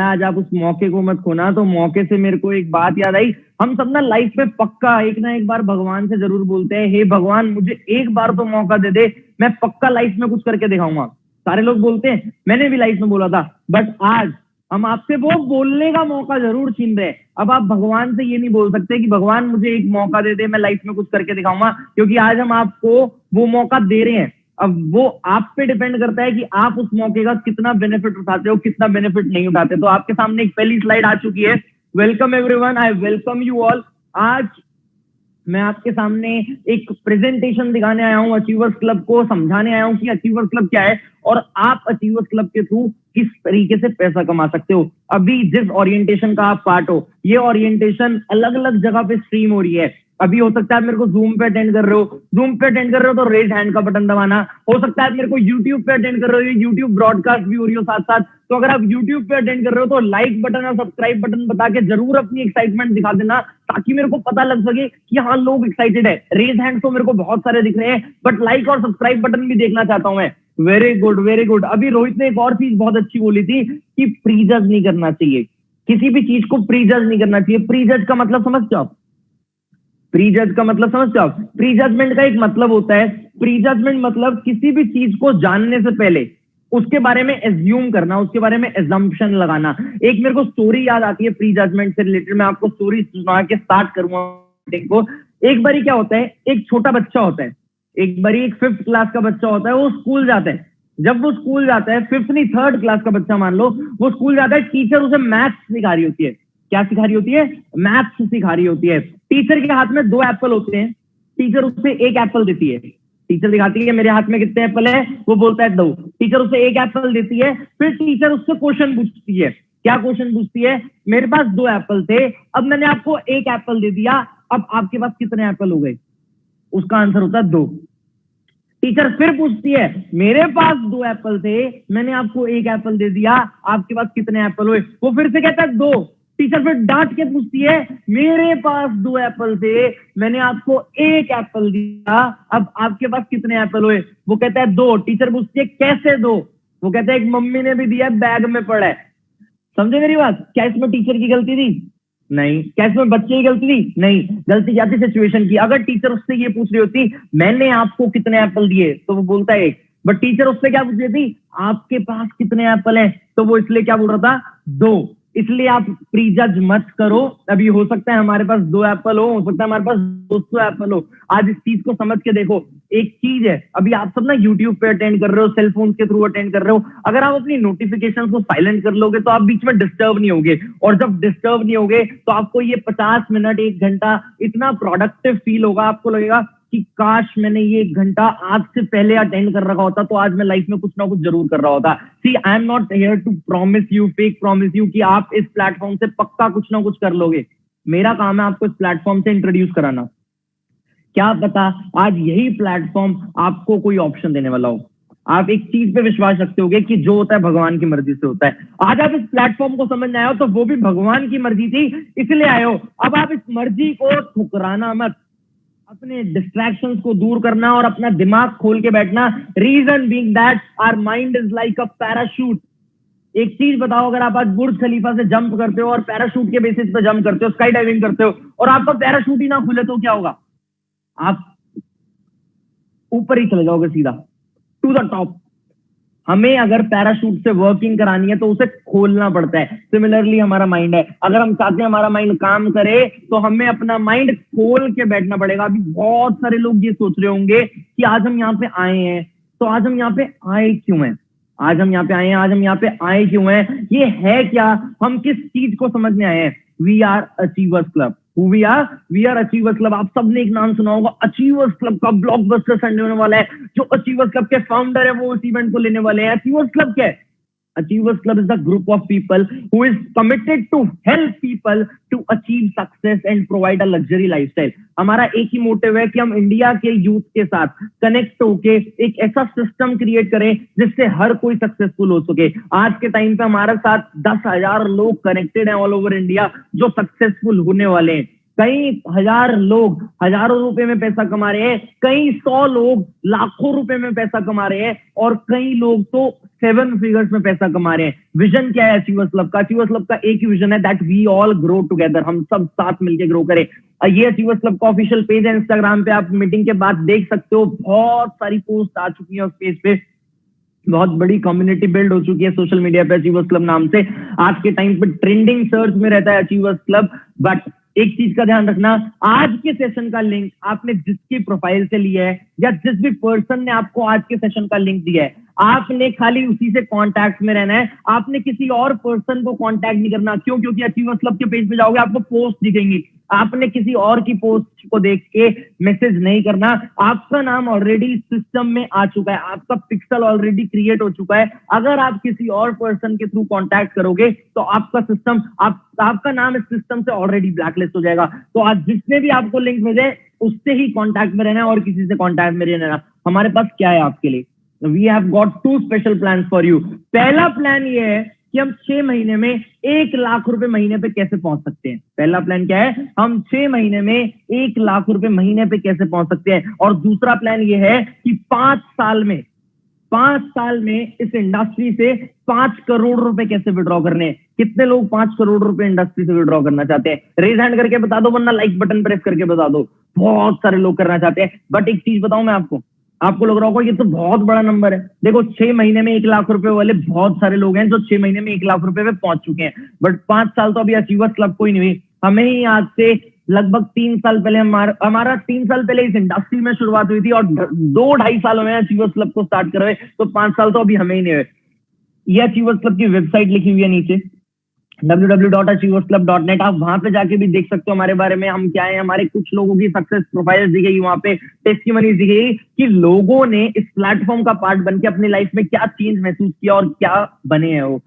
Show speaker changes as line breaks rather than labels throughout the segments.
आज आप उस मौके को मत खोना। तो मौके से मेरे को एक बात याद आई, हम सब ना लाइफ में पक्का एक ना एक बार भगवान से जरूर बोलते हैं, हे भगवान मुझे एक बार तो मौका दे दे, मैं पक्का लाइफ में कुछ करके दिखाऊंगा। सारे लोग बोलते हैं, मैंने भी लाइफ में बोला था, बट आज हम आपसे वो बोलने का मौका जरूर छीन रहे हैं। अब आप भगवान से ये नहीं बोल सकते कि भगवान मुझे एक मौका दे दे, मैं लाइफ में कुछ करके दिखाऊंगा, क्योंकि आज हम आपको वो मौका दे रहे हैं। अब वो आप पे डिपेंड करता है कि आप उस मौके का कितना बेनिफिट उठाते हो, कितना बेनिफिट नहीं उठाते। तो आपके सामने एक पहली स्लाइड आ चुकी है। Welcome everyone, I welcome you all. आज मैं आपके सामने एक प्रेजेंटेशन दिखाने आया हूं, अचीवर्स क्लब को समझाने आया हूं कि अचीवर्स क्लब क्या है और आप अचीवर्स क्लब के थ्रू किस तरीके से पैसा कमा सकते हो। अभी जिस ओरिएंटेशन का आप पार्ट हो, ये ओरिएंटेशन अलग अलग जगह पे स्ट्रीम हो रही है। अभी हो सकता है मेरे को जूम पे अटेंड कर रहे हो, जूम पे अटेंड कर रहे हो तो रेज हैंड का बटन दबाना। हो सकता है मेरे को यूट्यूब पे अटेंड कर रहे हो, यूट्यूब ब्रॉडकास्ट भी हो रही हो साथ साथ, तो अगर आप यूट्यूब पे अटेंड कर रहे हो तो लाइक बटन और सब्सक्राइब बटन बता के जरूर अपनी एक्साइटमेंट दिखा देना, ताकि मेरे को पता लग सके कि हाँ लोग एक्साइटेड है। रेज हैंड तो मेरे को बहुत सारे दिख रहे हैं, बट लाइक और सब्सक्राइब बटन भी देखना चाहता हूं मैं। Very good very good. अभी रोहित ने एक और चीज बहुत अच्छी बोली थी कि प्रीजज नहीं करना चाहिए, किसी भी चीज को प्रीजज नहीं करना चाहिए। प्रीजज का मतलब समझते हो आप? प्रीजज का मतलब समझते हो आप? प्रीजजमेंट का एक मतलब होता है, प्रीजजमेंट मतलब किसी भी चीज को जानने से पहले उसके बारे में एज्यूम करना, उसके बारे में एजम्पशन लगाना। एक मेरे को स्टोरी याद आती है प्रीजजमेंट से रिलेटेड, मैं आपको स्टोरी सुना के स्टार्ट करूंगा। एक बारी क्या होता है, एक छोटा बच्चा होता है, एक बारी एक 5th क्लास का बच्चा होता है, वो स्कूल जाता है। जब वो स्कूल जाता है, 5th नहीं 3rd क्लास का बच्चा मान लो, वो स्कूल जाता है, टीचर उसे मैथ्स सिखा रही होती है। क्या सिखा रही होती है? मैथ्स सिखा रही होती है। टीचर के हाथ में 2 एप्पल होते हैं, टीचर उसे 1 एप्पल देती है। टीचर दिखाती है मेरे हाथ में कितने एप्पल है, वो बोलता है 2। टीचर उसे 1 एप्पल देती है, फिर टीचर उससे क्वेश्चन पूछती है। क्या क्वेश्चन पूछती है? मेरे पास 2 एप्पल थे, अब मैंने आपको 1 एप्पल दे दिया, अब आपके पास कितने एप्पल हो गए? उसका आंसर होता है 2। टीचर फिर पूछती है, मेरे पास 2 एप्पल थे, मैंने आपको 1 एप्पल दे दिया, आपके पास कितने एप्पल हुए? वो फिर से कहता है 2। टीचर फिर डांट के पूछती है, मेरे पास 2 एप्पल थे, मैंने आपको 1 एप्पल दिया, अब आपके पास कितने एप्पल हुए? वो कहता है 2। टीचर पूछती है कैसे 2? वो कहता है एक मम्मी ने भी दिया, बैग में पड़ा है। समझे मेरी बात? क्या इसमें टीचर की गलती थी? नहीं। क्या इसमें बच्चे की गलती थी? नहीं। गलती क्या थी? सिचुएशन की। अगर टीचर उससे ये पूछ रही होती, मैंने आपको कितने एप्पल दिए, तो वो बोलता है 1। बट टीचर उससे क्या पूछ रही थी? आपके पास कितने एप्पल हैं, तो वो इसलिए क्या बोल रहा था? 2। इसलिए आप प्रीजज मत करो। अभी हो सकता है हमारे पास 2 एप्पल हो सकता है हमारे पास 200 एप्पल हो। आज इस चीज को समझ के देखो। एक चीज है, अभी आप सब ना यूट्यूब पे अटेंड कर रहे हो, सेल फोन के थ्रू अटेंड कर रहे हो, अगर आप अपनी नोटिफिकेशन को साइलेंट कर लोगे तो आप बीच में डिस्टर्ब नहीं होगे, और जब डिस्टर्ब नहीं होगे तो आपको ये 50 मिनट 1 घंटा इतना प्रोडक्टिव फील होगा। आपको लगेगा कि काश मैंने ये 1 घंटा आज से पहले अटेंड कर रखा होता, तो आज मैं लाइफ में कुछ ना कुछ जरूर कर रहा होता। See I am not here to promise you, fake promise you कि आप इस प्लेटफॉर्म से पक्का कुछ ना कुछ कर लोगे। मेरा काम है आपको इस प्लेटफॉर्म से इंट्रोड्यूस कराना। क्या पता आज यही प्लेटफॉर्म आपको कोई ऑप्शन देने वाला हो। आप एक चीज पे विश्वास रखते होगे कि जो होता है भगवान की मर्जी से होता है। आज आप इस प्लेटफॉर्म को समझ आए हो तो वो भी भगवान की मर्जी थी, इसलिए आए हो। अब आप इस मर्जी को ठुकराना मत, अपने डिस्ट्रैक्शंस को दूर करना और अपना दिमाग खोल के बैठना। Reason being that our mind is like a parachute. एक चीज बताओ, अगर आप आज बुर्ज खलीफा से जंप करते हो और पैराशूट के बेसिस पे जंप करते हो, स्काई डाइविंग करते हो, और आपका पैराशूट ही ना खुले तो क्या होगा? आप ऊपर ही चले जाओगे सीधा टू द टॉप। हमें अगर पैराशूट से वर्किंग करानी है तो उसे खोलना पड़ता है। सिमिलरली हमारा माइंड है, अगर हम चाहते हैं हमारा माइंड काम करे तो हमें अपना माइंड खोल के बैठना पड़ेगा। अभी बहुत सारे लोग ये सोच रहे होंगे कि आज हम यहाँ पे आए हैं, तो आज हम यहाँ पे आए क्यों हैं? आज हम यहाँ पे आए हैं, आज हम यहाँ पे आए क्यों हैं? ये है क्या? हम किस चीज को समझने आए हैं? We are Achievers Club. Who we are? We are Achievers Club. आप सबने एक नाम सुना होगा, अचीवर्स क्लब का ब्लॉकबस्टर संडे होने वाला है। जो अचीवर्स क्लब के फाउंडर है वो इस इवेंट को लेने वाले हैं। अचीवर्स क्लब क्या है? Achievers Club is a group of people who is committed to help people to achieve success and provide a luxury lifestyle। हमारा एक ही मोटिव है कि हम इंडिया के यूथ के साथ कनेक्ट होके एक ऐसा सिस्टम क्रिएट करें जिससे हर कोई सक्सेसफुल हो सके। आज के टाइम पे हमारे साथ 10,000 लोग कनेक्टेड हैं ऑल ओवर इंडिया जो सक्सेसफुल होने वाले हैं। कई हजार लोग हजारों रुपए में पैसा कमा रहे हैं, कई 100 लोग लाखों रुपए में पैसा कमा रहे हैं, और कई लोग तो 7 फिगर्स में पैसा कमा रहे हैं। विजन क्या है अचीवर्स क्लब का? अचीवर्स क्लब का एक ही विजन है, that we all grow together, हम सब साथ मिलकर ग्रो करें। ये अचीवर्स क्लब का ऑफिशियल पेज है इंस्टाग्राम पे, आप मीटिंग के बाद देख सकते हो, बहुत सारी पोस्ट आ चुकी है उस पेज पे, बहुत बड़ी कम्युनिटी बिल्ड हो चुकी है सोशल मीडिया पे अचीवर्स क्लब नाम से। आज के टाइम पे ट्रेंडिंग सर्च में रहता है अचीवर्स क्लब। बट एक चीज का ध्यान रखना, आज के सेशन का लिंक आपने जिसकी प्रोफाइल से लिया है या जिस भी पर्सन ने आपको आज के सेशन का लिंक दिया है, आपने खाली उसी से कांटेक्ट में रहना है, आपने किसी और पर्सन को कांटेक्ट नहीं करना। क्यों? क्योंकि अचीवर्स क्लब के पेज पे जाओगे आपको पोस्ट दिखेंगी, आपने किसी और की पोस्ट को देख के मैसेज नहीं करना। आपका नाम ऑलरेडी सिस्टम में आ चुका है, आपका पिक्सल ऑलरेडी क्रिएट हो चुका है। अगर आप किसी और पर्सन के थ्रू कांटेक्ट करोगे तो आपका सिस्टम, आपका नाम इस सिस्टम से ऑलरेडी ब्लैकलिस्ट हो जाएगा। तो आज जिसने भी आपको लिंक भेजे उससे ही कांटेक्ट में रहना है और किसी से कांटेक्ट में रहना। हमारे पास क्या है आपके लिए? We have got 2 special plan for you. पहला प्लान ये है कि हम 6 महीने में 1 लाख रुपए महीने पे कैसे पहुंच सकते हैं। पहला प्लान क्या है? हम 6 महीने में 1 लाख रुपए महीने पे कैसे पहुंच सकते हैं। और दूसरा प्लान ये है कि 5 साल में इस इंडस्ट्री से 5 करोड़ रुपए कैसे विड्रॉ करने हैं। कितने लोग 5 करोड़ रुपए इंडस्ट्री से विड्रॉ करना चाहते हैं? रेज हैंड करके बता दो, वरना लाइक बटन प्रेस करके बता दो। बहुत सारे लोग करना चाहते हैं। बट एक चीज बताऊं मैं आपको लग रहा होगा ये तो बहुत बड़ा नंबर है। देखो 6 महीने में 1 लाख रुपए वाले बहुत सारे लोग हैं जो 6 महीने में 1 लाख रुपए पे पहुंच चुके हैं। बट 5 साल तो अभी अचीवर्स क्लब को ही नहीं हुई। हमें ही आज से लगभग 3 साल पहले हमारा 3 साल पहले इस इंडस्ट्री में शुरुआत हुई थी और 2-2.5 सालों में अचीवर्स क्लब को स्टार्ट कर रहे, तो 5 साल तो अभी हमें ही नहीं हुए। ये अचीवर्स क्लब की वेबसाइट लिखी हुई है नीचे www.achieversclub.net। आप वहां पे जाके भी देख सकते हो हमारे बारे में, हम क्या है। हमारे कुछ लोगों की सक्सेस प्रोफाइल्स दी गई, वहां पे टेस्टिमनीज दी गई कि लोगों ने इस प्लेटफॉर्म का पार्ट बन के अपनी लाइफ में क्या चेंज महसूस किया और क्या बने हैं वो,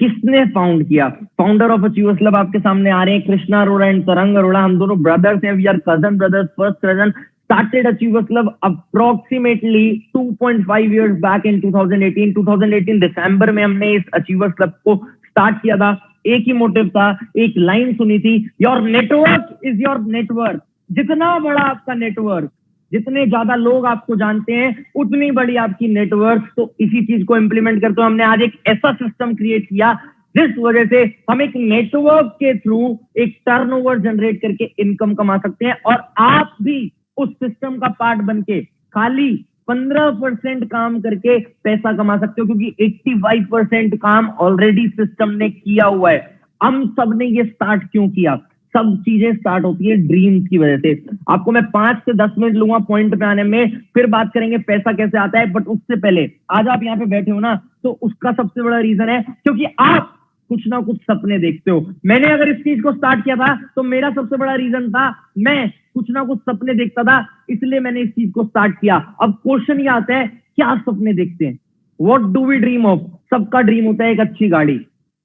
किसने फाउंड किया। फाउंडर ऑफ अचीवर्स क्लब आपके सामने आ रहे हैं, कृष्णा अरोड़ा एंड तरंग अरोड़ा। हम दोनों ब्रदर्स हैं, we are cousin brothers, first cousin. started Achievers Club approximately 2.5 years back in 2018। 2018 दिसंबर में हमने इस Achievers Club को स्टार्ट किया था। एक ही मोटिव था, एक लाइन सुनी थी, your network is your network. जितना बड़ा आपका नेटवर्क, जितने ज्यादा लोग आपको जानते हैं, उतनी बड़ी आपकी नेटवर्क। तो इसी चीज को इंप्लीमेंट करते हुए हमने आज एक ऐसा सिस्टम क्रिएट किया जिस वजह से हम एक नेटवर्क के थ्रू एक टर्नओवर जनरेट करके इनकम कमा सकते हैं। और आप भी उस सिस्टम का पार्ट बनके खाली 15% काम करके पैसा कमा सकते हो, क्योंकि 85% काम ऑलरेडी सिस्टम ने किया हुआ है। हम सब ने ये स्टार्ट क्यों किया? सब चीजें स्टार्ट होती है ड्रीम्स की वजह से। आपको मैं 5 से 10 मिनट लूंगा पॉइंट पे आने में, फिर बात करेंगे पैसा कैसे आता है। बट उससे पहले आज आप यहाँ पे बैठे हो ना, तो उसका सबसे बड़ा रीजन है क्योंकि आप कुछ ना कुछ सपने देखते हो। मैंने अगर इस चीज को स्टार्ट किया था तो मेरा सबसे बड़ा रीजन था, मैं कुछ ना कुछ सपने देखता था, इसलिए मैंने इस चीज को स्टार्ट किया। अब क्वेश्चन ये आता है, क्या सपने देखते हैं? What do we dream of? सबका ड्रीम होता है एक अच्छी गाड़ी।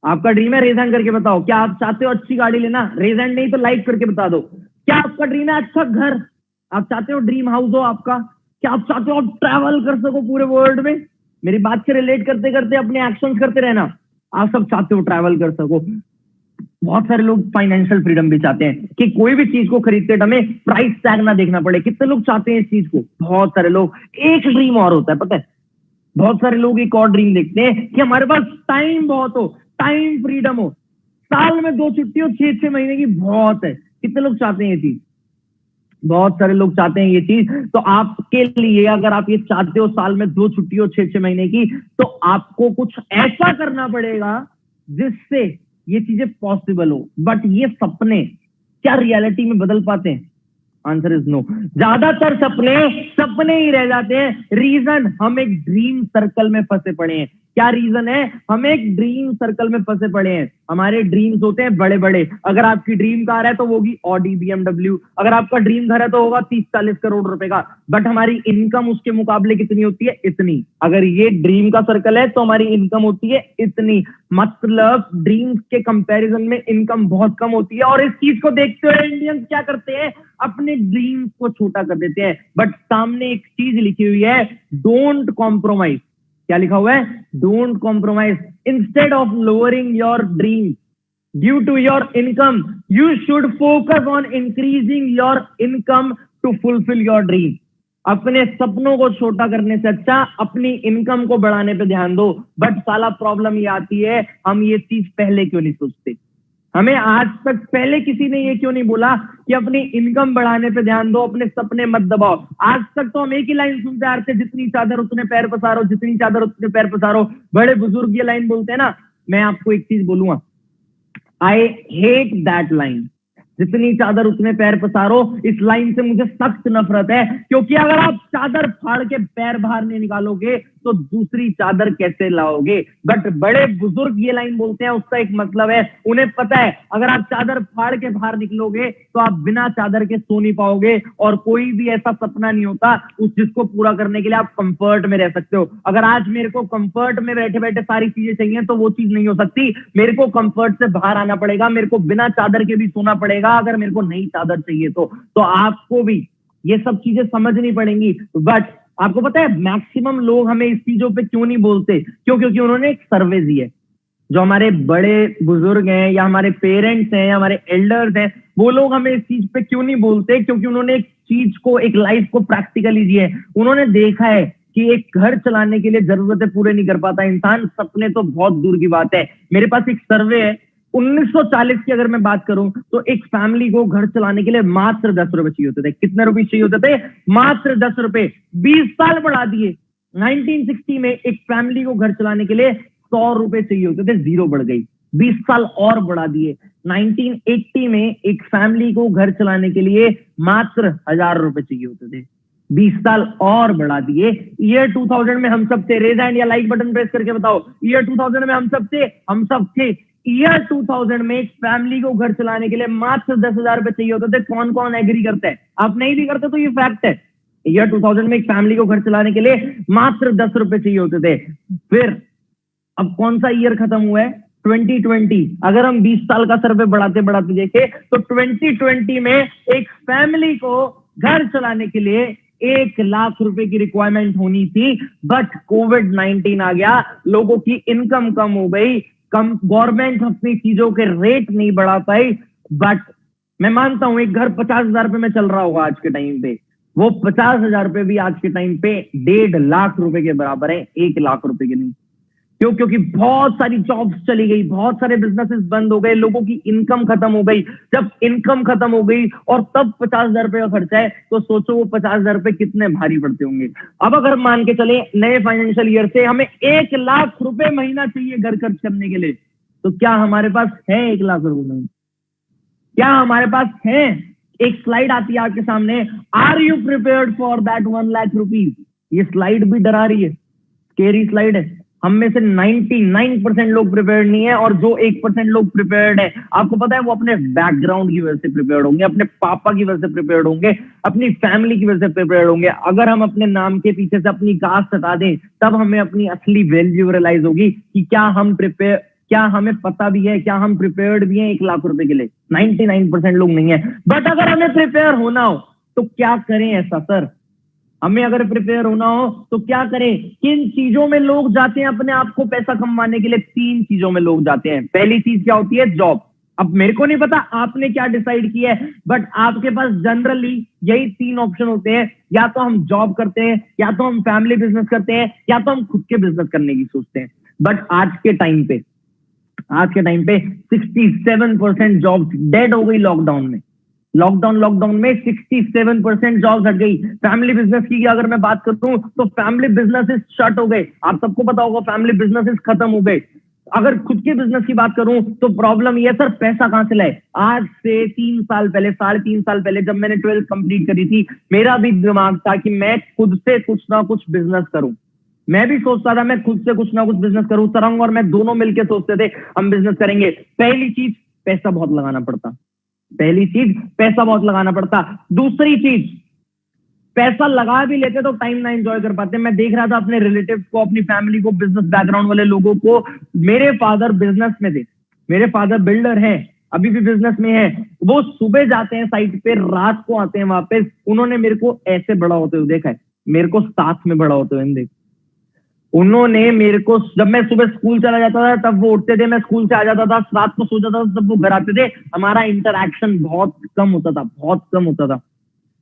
आपका ड्रीम है? रेज हैंड करके बताओ, क्या आप चाहते हो अच्छी गाड़ी लेना? रेज हैंड नहीं तो लाइक करके बता दो। क्या आपका ड्रीम है अच्छा घर? आप चाहते हो ड्रीम हाउस हो आपका? क्या आप चाहते हो आप ट्रैवल कर सको पूरे वर्ल्ड में? मेरी बात से रिलेट करते करते अपने एक्शंस करते रहना। आप सब चाहते हो ट्रैवल कर सको। बहुत सारे लोग फाइनेंशियल फ्रीडम भी चाहते हैं कि कोई भी चीज को खरीदते हमें प्राइस टैग ना देखना पड़े। कितने लोग चाहते हैं इस चीज को? बहुत सारे लोग। एक ड्रीम और होता है, पता है, बहुत सारे लोग एक और ड्रीम देखते हैं कि हमारे पास टाइम बहुत हो, टाइम फ्रीडम हो, साल में 2 छुट्टी हो, 6-6 महीने की बहुत है। कितने लोग चाहते हैं ये चीज? बहुत सारे लोग चाहते हैं ये चीज। तो आपके लिए अगर आप ये चाहते हो साल में 2 छुट्टी हो 6-6 महीने की, तो आपको कुछ ऐसा करना पड़ेगा जिससे ये चीजें पॉसिबल हो। बट ये सपने क्या रियलिटी में बदल पाते हैं? Answer is no. ज्यादातर सपने ही रह जाते हैं। रीजन, हम एक ड्रीम सर्कल में फंसे पड़े हैं। क्या रीजन है? हम एक ड्रीम सर्कल में फंसे पड़े हैं। हमारे ड्रीम्स होते हैं बड़े बड़े। अगर आपकी ड्रीम कार है तो वो होगी ऑडी BMW। अगर आपका ड्रीम घर है तो होगा 30-40 करोड़ रुपए का। बट हमारी इनकम उसके मुकाबले कितनी होती है? इतनी। अगर ये ड्रीम का सर्कल है तो हमारी इनकम होती है इतनी। मतलब ड्रीम्स के कंपैरिजन में इनकम बहुत कम होती है। और इस चीज को देखते हुए इंडियंस क्या करते हैं? अपने ड्रीम्स को छोटा कर देते हैं। बट सामने एक चीज लिखी हुई है, डोंट कॉम्प्रोमाइज। क्या लिखा हुआ है? Don't compromise. Instead of lowering your dream, due to your income you should focus on increasing your income to fulfil your dream. अपने सपनों को छोटा करने से अच्छा अपनी इनकम को बढ़ाने पे ध्यान दो। बट साला प्रॉब्लम ये आती है, हम ये चीज पहले क्यों नहीं सोचते? हमें आज तक पहले किसी ने ये क्यों नहीं बोला कि अपनी इनकम बढ़ाने पे ध्यान दो, अपने सपने मत दबाओ। आज तक तो हम एक ही लाइन सुनते आ रहे थे, जितनी चादर उतने पैर पसारो, जितनी चादर उतने पैर पसारो। बड़े बुजुर्ग ये लाइन बोलते हैं ना। मैं आपको एक चीज बोलूंगा, आई हेट दैट लाइन, जितनी चादर उतने पैर पसारो। इस लाइन से मुझे सख्त नफरत है, क्योंकि अगर आप चादर फाड़ के पैर बाहर नहीं निकालोगे तो दूसरी चादर कैसे लाओगे? बट बड़े बुजुर्ग ये लाइन बोलते हैं, उसका एक मतलब है, उन्हें पता है अगर आप चादर फाड़ के बाहर निकलोगे तो आप बिना चादर के सो नहीं पाओगे। और कोई भी ऐसा सपना नहीं होता उस जिसको पूरा करने के लिए आप कंफर्ट में रह सकते हो। अगर आज मेरे को कंफर्ट में बैठे बैठे सारी चीजें चाहिए तो वो चीज नहीं हो सकती। मेरे को कंफर्ट से बाहर आना पड़ेगा, मेरे को बिना चादर के भी सोना पड़ेगा अगर मेरे को नई चादर चाहिए तो आपको भी ये सब चीजें समझनी पड़ेंगी। बट आपको पता है मैक्सिमम लोग हमें इस चीजों पे क्यों नहीं बोलते? क्योंकि उन्होंने एक सर्वे दी है। जो हमारे बड़े बुजुर्ग हैं या हमारे पेरेंट्स हैं या हमारे एल्डर्स हैं, वो लोग हमें इस चीज पे क्यों नहीं बोलते? क्योंकि उन्होंने एक चीज को, एक लाइफ को प्रैक्टिकली जी है। उन्होंने देखा है कि एक घर चलाने के लिए जरूरतें पूरे नहीं कर पाता इंसान, सपने तो बहुत दूर की बात है। मेरे पास एक सर्वे है 1940 की अगर मैं बात करूं तो एक फैमिली को घर चलाने के लिए मात्र 10 रुपए चाहिए होते थे। कितने रुपए चाहिए होते थे? मात्र 10 रुपए। 20 साल बढ़ा दिए। 1960 में एक फैमिली को घर चलाने के लिए 100 रुपए चाहिए होते थे, जीरो बढ़ गई। 20 साल और बढ़ा दिए। 1980 में एक फैमिली को घर चलाने के लिए मात्र 1000 रुपए चाहिए होते थे, 20 साल और बढ़ा दिए। ईयर 2000 में हम सब थे, रेज हैंड या लाइक बटन प्रेस करके बताओ, ईयर 2000 में हम सब थे। ईयर 2000 में एक फैमिली को घर चलाने के लिए मात्र 10,000 रुपए चाहिए होते थे। कौन कौन एग्री करता है? आप नहीं भी करते तो ये फैक्ट है। ईयर 2000 में एक फैमिली को घर चलाने के लिए मात्र 10 रुपए चाहिए होते थे। फिर अब कौन सा ईयर खत्म हुआ है? 2020। अगर हम 20 साल का सर्वे बढ़ाते बढ़ाते देखें तो 2020 में एक फैमिली को घर चलाने के लिए 1,00,000 रुपए की रिक्वायरमेंट होनी थी। बट कोविड-19 आ गया, लोगों की इनकम कम हो गई, गवर्नमेंट अपनी चीजों के रेट नहीं बढ़ा पाई। बट मैं मानता हूं एक घर 50,000 रुपए में चल रहा होगा आज के टाइम पे, वो 50,000 रुपए भी आज के टाइम पे 1.5 लाख रुपए के बराबर है, 1,00,000 रुपए के नहीं। क्यों? क्योंकि बहुत सारी जॉब्स चली गई, बहुत सारे बिजनेसेस बंद हो गए, लोगों की इनकम खत्म हो गई। जब इनकम खत्म हो गई और तब 50,000 रुपए का खर्चा है तो सोचो वो 50,000 रुपए कितने भारी पड़ते होंगे। अब अगर मान के चले नए फाइनेंशियल ईयर से हमें 1,00,000 रुपए महीना चाहिए घर खर्च करने के लिए, तो क्या हमारे पास है 1,00,000 रुपए महीना? क्या हमारे पास है? एक स्लाइड आती है आपके सामने, are you prepared for that 1,00,000 rupees? ये स्लाइड भी डरा रही है, स्केरी स्लाइड है। हम में से 99% लोग प्रिपेयर्ड नहीं है, और जो 1% लोग प्रिपेयर्ड है, आपको पता है वो अपने बैकग्राउंड की वजह से प्रिपेयर्ड होंगे, अपने पापा की वजह से प्रिपेयर्ड होंगे, अपनी फैमिली की वजह से प्रिपेयर्ड होंगे। अगर हम अपने नाम के पीछे से अपनी कास्ट हटा दें तब हमें अपनी असली वैल्यू रियलाइज होगी कि क्या हमें पता भी है, क्या हम प्रिपेयर्ड भी हैं 1,00,000 रुपए के लिए। 99% लोग नहीं है। बट अगर हमें प्रिपेयर होना हो तो क्या करें ऐसा? सर हमें अगर प्रिपेयर होना हो तो क्या करें? किन चीजों में लोग जाते हैं अपने आप को पैसा कमाने के लिए? 3 चीजों में लोग जाते हैं। पहली चीज क्या होती है? जॉब। अब मेरे को नहीं पता आपने क्या डिसाइड किया है, बट आपके पास जनरली यही 3 ऑप्शन होते हैं, या तो हम जॉब करते हैं, या तो हम फैमिली बिजनेस करते हैं, या तो हम खुद के बिजनेस करने की सोचते हैं। बट आज के टाइम पे 67% जॉब डेड हो गई लॉकडाउन में। लॉकडाउन में 67% जॉब्स हट गई। फैमिली बिजनेस की अगर मैं बात करूं तो फैमिली बिजनेसेस शट हो गए। आप सबको पता होगा फैमिली बिजनेसेस खत्म हो गए। अगर खुद के बिजनेस की बात करूं तो प्रॉब्लम ये सर पैसा कहां से लाए? आज से 3 साल पहले, 3.5 साल पहले जब मैंने 12th कंप्लीट करी थी, मेरा भी दिमाग था कि मैं खुद से कुछ ना कुछ बिजनेस करूं। मैं भी सोचता था मैं खुद से कुछ ना कुछ बिजनेस करूं। तरंग और मैं दोनों मिलकर सोचते थे हम बिजनेस करेंगे। पहली चीज पैसा बहुत लगाना पड़ता। दूसरी चीज, पैसा लगा भी लेते तो टाइम ना एंजॉय कर पाते। मैं देख रहा था अपने रिलेटिव्स को, अपनी फैमिली को, बिजनेस बैकग्राउंड वाले लोगों को। मेरे फादर बिजनेस में थे, मेरे फादर बिल्डर हैं, अभी भी बिजनेस में है। वो सुबह जाते हैं साइट पे, रात को आते हैं वापस। उन्होंने मेरे को ऐसे बड़ा होते हुए देखा है, मेरे को साथ में बड़ा होते हुए देखा। उन्होंने मेरे को, जब मैं सुबह स्कूल चला जाता था तब वो उठते थे, मैं स्कूल से आ जाता था, रात को सो जाता था तब वो घर आते थे, हमारा इंटरैक्शन बहुत कम होता था, बहुत कम होता था।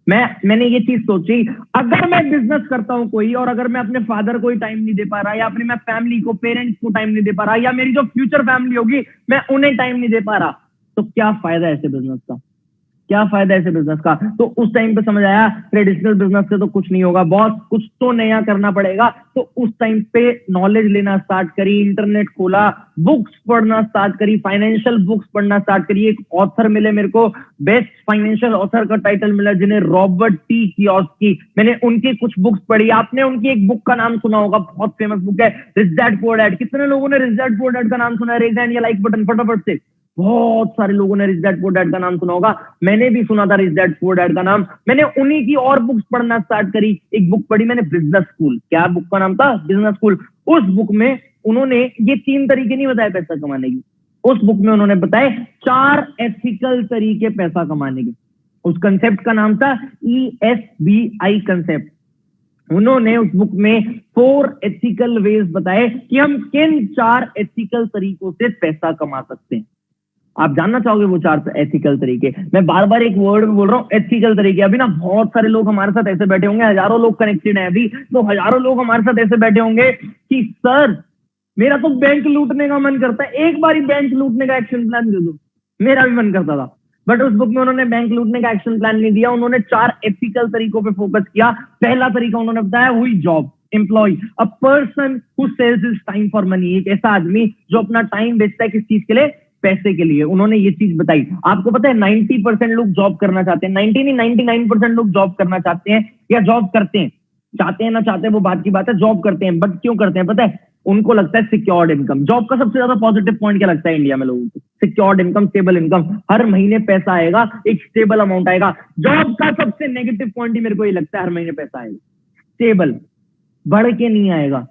मैंने ये चीज सोची, अगर मैं बिजनेस करता हूं कोई, और अगर मैं अपने फादर को ही टाइम नहीं दे पा रहा, या अपनी मैं फैमिली को, पेरेंट्स को टाइम नहीं दे पा रहा, या मेरी जो फ्यूचर फैमिली होगी मैं उन्हें टाइम नहीं दे पा रहा, तो क्या फायदा ऐसे बिजनेस का, क्या फायदा ऐसे बिजनेस का। तो उस टाइम पे समझ आया ट्रेडिशनल बिजनेस से तो कुछ नहीं होगा बॉस, कुछ तो नया करना पड़ेगा। तो उस टाइम पे नॉलेज लेना स्टार्ट करी, इंटरनेट खोला, बुक्स पढ़ना स्टार्ट करी, फाइनेंशियल बुक्स पढ़ना स्टार्ट करी। एक ऑथर मिले मेरे को, बेस्ट फाइनेंशियल ऑथर का टाइटल मिला, जिन्हें रॉबर्ट टी कियोसाकी, मैंने उनकी कुछ बुक्स पढ़ी। आपने उनकी एक बुक का नाम सुना होगा, बहुत फेमस बुक है, रिच डैड पुअर डैड। कितने लोगों ने रिच डैड पुअर डैड का नाम सुना है? रेज हैंड या लाइक बटन फटाफट से। बहुत सारे लोगों ने रिच डैड पुअर डैड का नाम सुना होगा, मैंने भी सुना था रिच डैड पुअर डैड का नाम। मैंने उन्हीं की और बुक्स पढ़ना स्टार्ट करी। एक बुक पढ़ी मैंने, बिजनेस स्कूल। क्या बुक का नाम था? Business school. उस बुक में उन्होंने ये 3 तरीके नहीं बताए पैसा कमाने की, उस बुक में उन्होंने बताए 4 एथिकल तरीके पैसा कमाने के। उस कंसेप्ट का नाम था ESBI कंसेप्ट। उन्होंने उस बुक में 4 एथिकल वेज बताए कि हम किन 4 एथिकल तरीकों से पैसा कमा सकते हैं। आप जानना चाहोगे वो 4 एथिकल तरीके? मैं बार बार एक वर्ड बोल रहा हूं, एथिकल तरीके। अभी ना बहुत सारे लोग हमारे साथ ऐसे बैठे होंगे, हजारों लोग कनेक्टेड हैं अभी, तो हजारों लोग हमारे साथ ऐसे बैठे होंगे कि सर मेरा तो बैंक लूटने का मन करता है, एक बार ही बैंक लूटने का एक्शन प्लान दे दो। मेरा भी मन करता था, बट उस बुक में उन्होंने बैंक लूटने का एक्शन प्लान नहीं दिया, उन्होंने 4 एथिकल तरीकों पे फोकस किया। पहला तरीका उन्होंने बताया, हुई job, employ, a person who sells his time for money. एक ऐसा आदमी जो अपना टाइम बेचता है, किस चीज के लिए? पैसे के लिए। उन्होंने ये चीज बताई। आपको पता है 90% लोग जॉब करना चाहते हैं, 90 नहीं 99% लोग जॉब करना चाहते हैं या जॉब करते हैं। चाहते हैं ना चाहते हैं वो बात की बात है, जॉब करते हैं। बट क्यों करते हैं पता है? उनको लगता है सिक्योर्ड इनकम। जॉब का सबसे ज्यादा पॉजिटिव पॉइंट क्या लगता है इंडिया में लोगों को? सिक्योर्ड इनकम, स्टेबल इनकम, हर महीने पैसा आएगा, एक स्टेबल अमाउंट आएगा। जॉब का सबसे नेगेटिव पॉइंट ही मेरे को ये लगता है, हर महीने पैसा आएगा, स्टेबल, बढ़ के नहीं आएगा।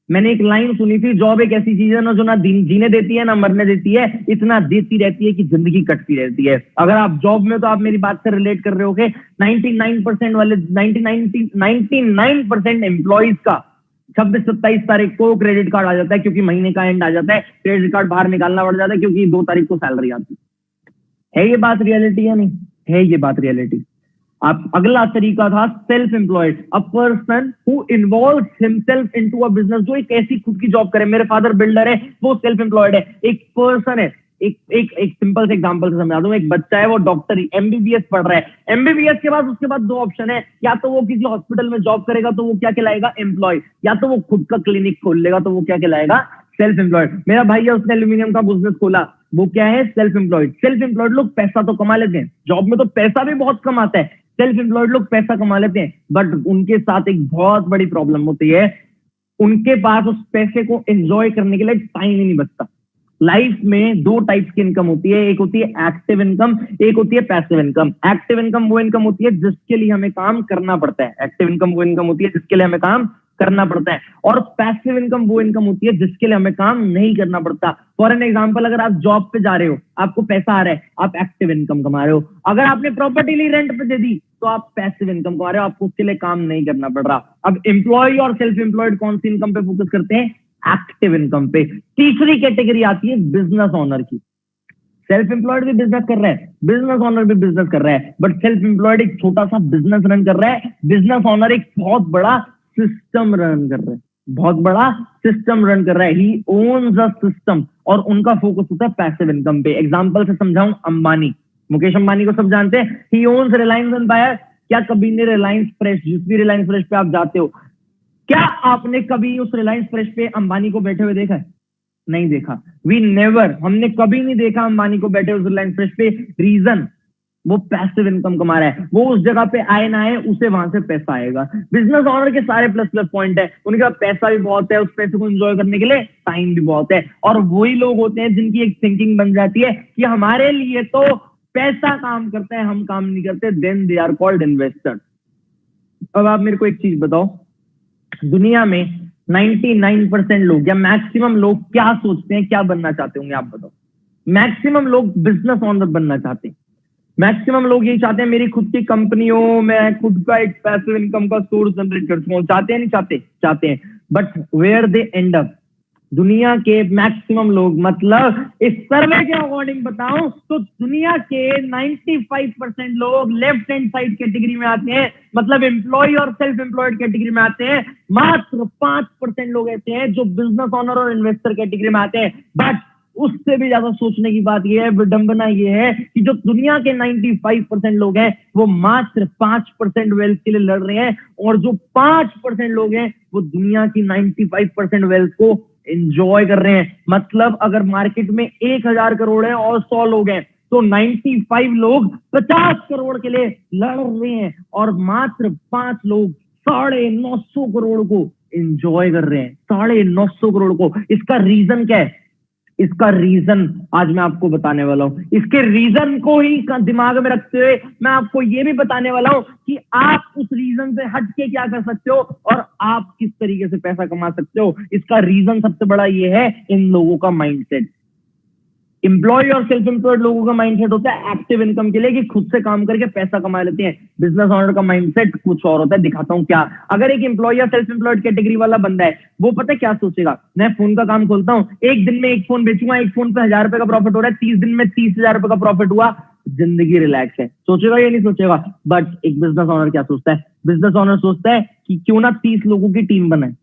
मैंने एक लाइन सुनी थी, जॉब एक ऐसी चीज है ना जो ना जीने देती है ना मरने देती है, इतना देती रहती है कि जिंदगी कटती रहती है। अगर आप जॉब में, तो आप मेरी बात से रिलेट कर रहे होगे, 99% वाले 99% एम्प्लॉइज का 26-27 तारीख को क्रेडिट कार्ड आ जाता है, क्योंकि महीने का एंड आ जाता है, क्रेडिट कार्ड बाहर निकालना पड़ जाता है, क्योंकि 2 तारीख को सैलरी आती है। ये बात रियलिटी है? नहीं है ये बात रियलिटी। आप अगला तरीका था self employed, a person who involves himself into a business. जो एक ऐसी खुद की जॉब करे, मेरे फादर बिल्डर है, वो सेल्फ एम्प्लॉयड है। एक पर्सन है, एक सिंपल से एग्जांपल से समझा दूं, एक बच्चा है, वो डॉक्टर MBBS पढ़ रहा है। MBBS के बाद उसके बाद 2 ऑप्शन है, या तो वो किसी हॉस्पिटल में जॉब करेगा तो वो क्या कहलाएगा? एम्प्लॉय, या तो वो खुद का क्लिनिक खोल लेगा तो वो क्या कहलाएगा? Self employed. मेरा भाई है, उसने एल्यूमिनियम का बिजनेस खोला, वो क्या है? Self employed. सेल्फ एम्प्लॉयड लोग पैसा तो कमा लेते हैं, जॉब में तो पैसा भी बहुत कम आता है, सेल्फ एम्प्लॉयड लोग पैसा कमा लेते हैं, बट उनके साथ एक बहुत बड़ी प्रॉब्लम होती है, उनके पास उस पैसे को एंजॉय करने के लिए टाइम ही नहीं बचता। लाइफ में 2 टाइप्स की इनकम होती है, एक होती है एक्टिव इनकम, एक होती है पैसिव इनकम। एक्टिव इनकम वो इनकम होती है जिसके लिए हमें काम करना पड़ता है, एक्टिव इनकम वो इनकम होती है जिसके लिए हमें काम करना पड़ता है, और पैसिव इनकम वो इनकम होती है जिसके लिए हमें काम नहीं करना पड़ता। फॉर एन एग्जांपल, अगर आप जॉब पे जा रहे हो, आपको पैसा आ रहा है, आप एक्टिव इनकम कमा रहे हो। अगर आपने प्रॉपर्टी ली रेंट पे दे दी, तो आप पैसिव इनकम कमा रहे हो, आपको उसके लिए काम नहीं करना पड़ रहा। अब एम्प्लॉय और सेल्फ एम्प्लॉयड कौन सी इनकम पे फोकस करते हैं? एक्टिव इनकम पे। तीसरी कैटेगरी आती है बिजनेस ओनर की। सेल्फ एम्प्लॉयड भी बिजनेस कर रहा है, बिजनेस ओनर भी बिजनेस कर रहा है, बट सेल्फ एम्प्लॉयड एक छोटा सा बिजनेस रन कर रहा है, बिजनेस ओनर एक बहुत बड़ा सिस्टम रन कर रहा है, बहुत बड़ा सिस्टम रन कर रहा है। ही ओन्स अ सिस्टम, और उनका फोकस होता है पैसिव इनकम पे। एग्जांपल से समझाऊं, अंबानी, मुकेश अंबानी को सब जानते हैं, ही ओन्स रिलायंस एम्पायर। क्या कभी ने रिलायंस फ्रेश, जिस भी रिलायंस फ्रेश पे आप जाते हो, क्या आपने कभी उस रिलायंस फ्रेश पे अंबानी को बैठे हुए देखा है? नहीं देखा। वी नेवर, हमने कभी नहीं देखा अंबानी को बैठे उस रिलायंस फ्रेश पे। रीजन, वो पैसिव इनकम कमा रहा है, वो उस जगह पे आए ना आए, उसे वहां से पैसा आएगा। बिजनेस ओनर के सारे प्लस प्लस पॉइंट है, उनके पास पैसा भी बहुत है, उस पैसे को एंजॉय करने के लिए टाइम भी बहुत है, और वही लोग होते हैं जिनकी एक थिंकिंग बन जाती है कि हमारे लिए तो पैसा काम करता है, हम काम नहीं करते, then they are called investor. अब आप मेरे को एक चीज बताओ, दुनिया में 99% लोग या मैक्सिमम लोग क्या सोचते हैं, क्या बनना चाहते होंगे? आप बताओ। मैक्सिमम लोग बिजनेस ओनर बनना चाहते हैं, मैक्सिमम लोग यही चाहते हैं, मेरी खुद की कंपनी हो, मैं खुद का एक पैसिव इनकम का सोर्स जनरेट कर सकूं। चाहते हैं नहीं चाहते? चाहते हैं। But where they end up, दुनिया के मैक्सिमम लोग, मतलब इस सर्वे के अकॉर्डिंग बताऊं तो दुनिया के 95% लोग लेफ्ट हैंड साइड कैटेगरी में आते हैं, मतलब एम्प्लॉय और सेल्फ एम्प्लॉयड कैटेगरी में आते हैं। मात्र 5% लोग ऐसे हैं जो बिजनेस ओनर और इन्वेस्टर कैटेगरी में आते हैं। बट उससे भी ज्यादा सोचने की बात यह है, विडंबना यह है कि जो दुनिया के 95% लोग हैं वो मात्र 5% वेल्थ के लिए लड़ रहे हैं, और जो 5% लोग हैं वो दुनिया की 95% वेल्थ को एंजॉय कर रहे हैं। मतलब अगर मार्केट में 1000 करोड़ है और 100 लोग हैं तो 95 लोग 50 करोड़ के लिए लड़ रहे हैं, और मात्र 5 लोग 950 करोड़ को एंजॉय कर रहे हैं। 950 करोड़ को। इसका रीजन क्या है? इसका रीजन आज मैं आपको बताने वाला हूं। इसके रीजन को ही दिमाग में रखते हुए मैं आपको यह भी बताने वाला हूं कि आप उस रीजन से हट के क्या कर सकते हो और आप किस तरीके से पैसा कमा सकते हो। इसका रीजन सबसे बड़ा यह है इन लोगों का माइंडसेट। एम्प्लॉय और सेल्फ एम्प्लॉयड लोगों का माइंडसेट होता है एक्टिव इनकम के लिए कि खुद से काम करके पैसा कमा लेते हैं। बिजनेस ओनर का माइंडसेट कुछ और होता है, दिखाता हूं क्या। अगर एक एम्प्लॉय या सेल्फ एम्प्लॉयड कैटेगरी वाला बंदा है, वो पता है क्या सोचेगा, मैं फोन का काम खोलता हूं, एक दिन में एक फोन बेचूंगा, एक फोन पे 1000 रुपए का प्रॉफिट हो रहा है, 30 दिन में 30,000 रुपए का प्रॉफिट हुआ, जिंदगी रिलैक्स है। सोचेगा या नहीं सोचेगा? बट एक बिजनेस ओनर क्या सोचता है? बिजनेस ओनर सोचता है कि क्यों ना 30 लोगों की टीम बनाए।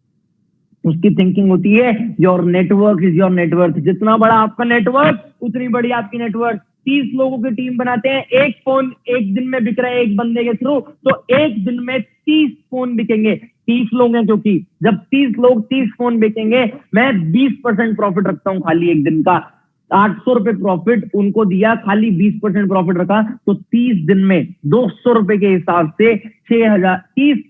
उसकी थिंकिंग होती है your network is your network. जितना बड़ा आपका नेटवर्क उतनी बड़ी आपकी नेटवर्क। 30 लोगों की टीम बनाते हैं, एक फोन एक दिन में बिक रहा है एक बंदे के थ्रू, तो एक दिन में 30 फोन बिकेंगे। 30 लोग हैं क्योंकि जब 30 लोग 30 फोन बेचेंगे, मैं 20% प्रॉफिट रखता हूं खाली एक दिन का। 800 रुपए प्रॉफिट उनको दिया, खाली 20% प्रॉफिट रखा, तो 30 दिन में 200 रुपए के हिसाब से 6000, 30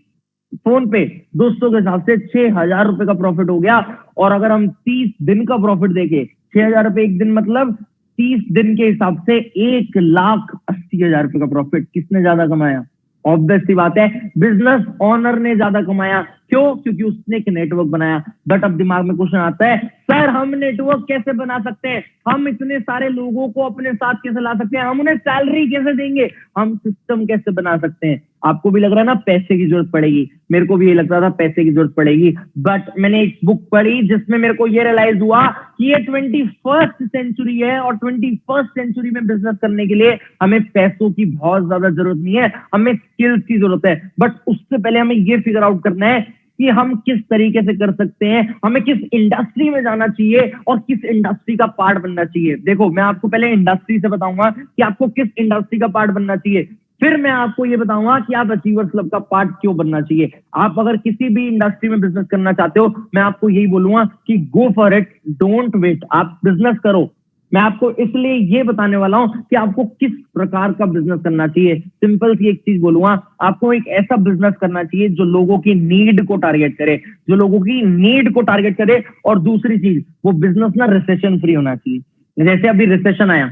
फोन पे 200 के हिसाब से 6000 रुपए का प्रॉफिट हो गया। और अगर हम 30 दिन का प्रॉफिट देखें, 6000 रुपए एक दिन, मतलब 30 दिन के हिसाब से 1,80,000 रुपए का प्रॉफिट। किसने ज्यादा कमाया? ऑब्वियस सी बात है, बिजनेस ओनर ने ज्यादा कमाया। क्यों? क्योंकि उसने एक नेटवर्क बनाया। बट अब दिमाग में क्वेश्चन आता है, सर हम नेटवर्क कैसे बना सकते हैं? हम इतने सारे लोगों को अपने साथ कैसे ला सकते हैं? हम उन्हें सैलरी कैसे देंगे? हम सिस्टम कैसे बना सकते हैं? आपको भी लग रहा है ना पैसे की जरूरत पड़ेगी, मेरे को भी ये लगता था पैसे की जरूरत पड़ेगी। बट मैंने एक बुक पढ़ी जिसमें मेरे को ये रियलाइज हुआ कि ये 21st सेंचुरी है, और 21st सेंचुरी में बिजनेस करने के लिए हमें पैसों की बहुत ज्यादा जरूरत नहीं है, हमें स्किल्स की जरूरत है। बट उससे पहले हमें ये फिगर आउट करना है कि हम किस तरीके से कर सकते हैं, हमें किस इंडस्ट्री में जाना चाहिए और किस इंडस्ट्री का पार्ट बनना चाहिए। देखो, मैं आपको पहले इंडस्ट्री से बताऊंगा कि आपको किस इंडस्ट्री का पार्ट बनना चाहिए, फिर मैं आपको ये बताऊंगा कि आप अचीवर्स क्लब का पार्ट क्यों बनना चाहिए। आप अगर किसी भी इंडस्ट्री में बिजनेस करना चाहते हो, मैं आपको यही बोलूंगा कि go for it, don't wait, आप बिजनेस करो। मैं आपको इसलिए ये बताने वाला हूं कि आपको किस प्रकार का बिजनेस करना चाहिए। सिंपल सी एक चीज बोलूंगा, आपको एक ऐसा बिजनेस करना चाहिए जो लोगों की नीड को टारगेट करे, जो लोगों की नीड को टारगेट करे। और दूसरी चीज, वो बिजनेस ना रिसेशन फ्री होना चाहिए। जैसे अभी रिसेशन आया,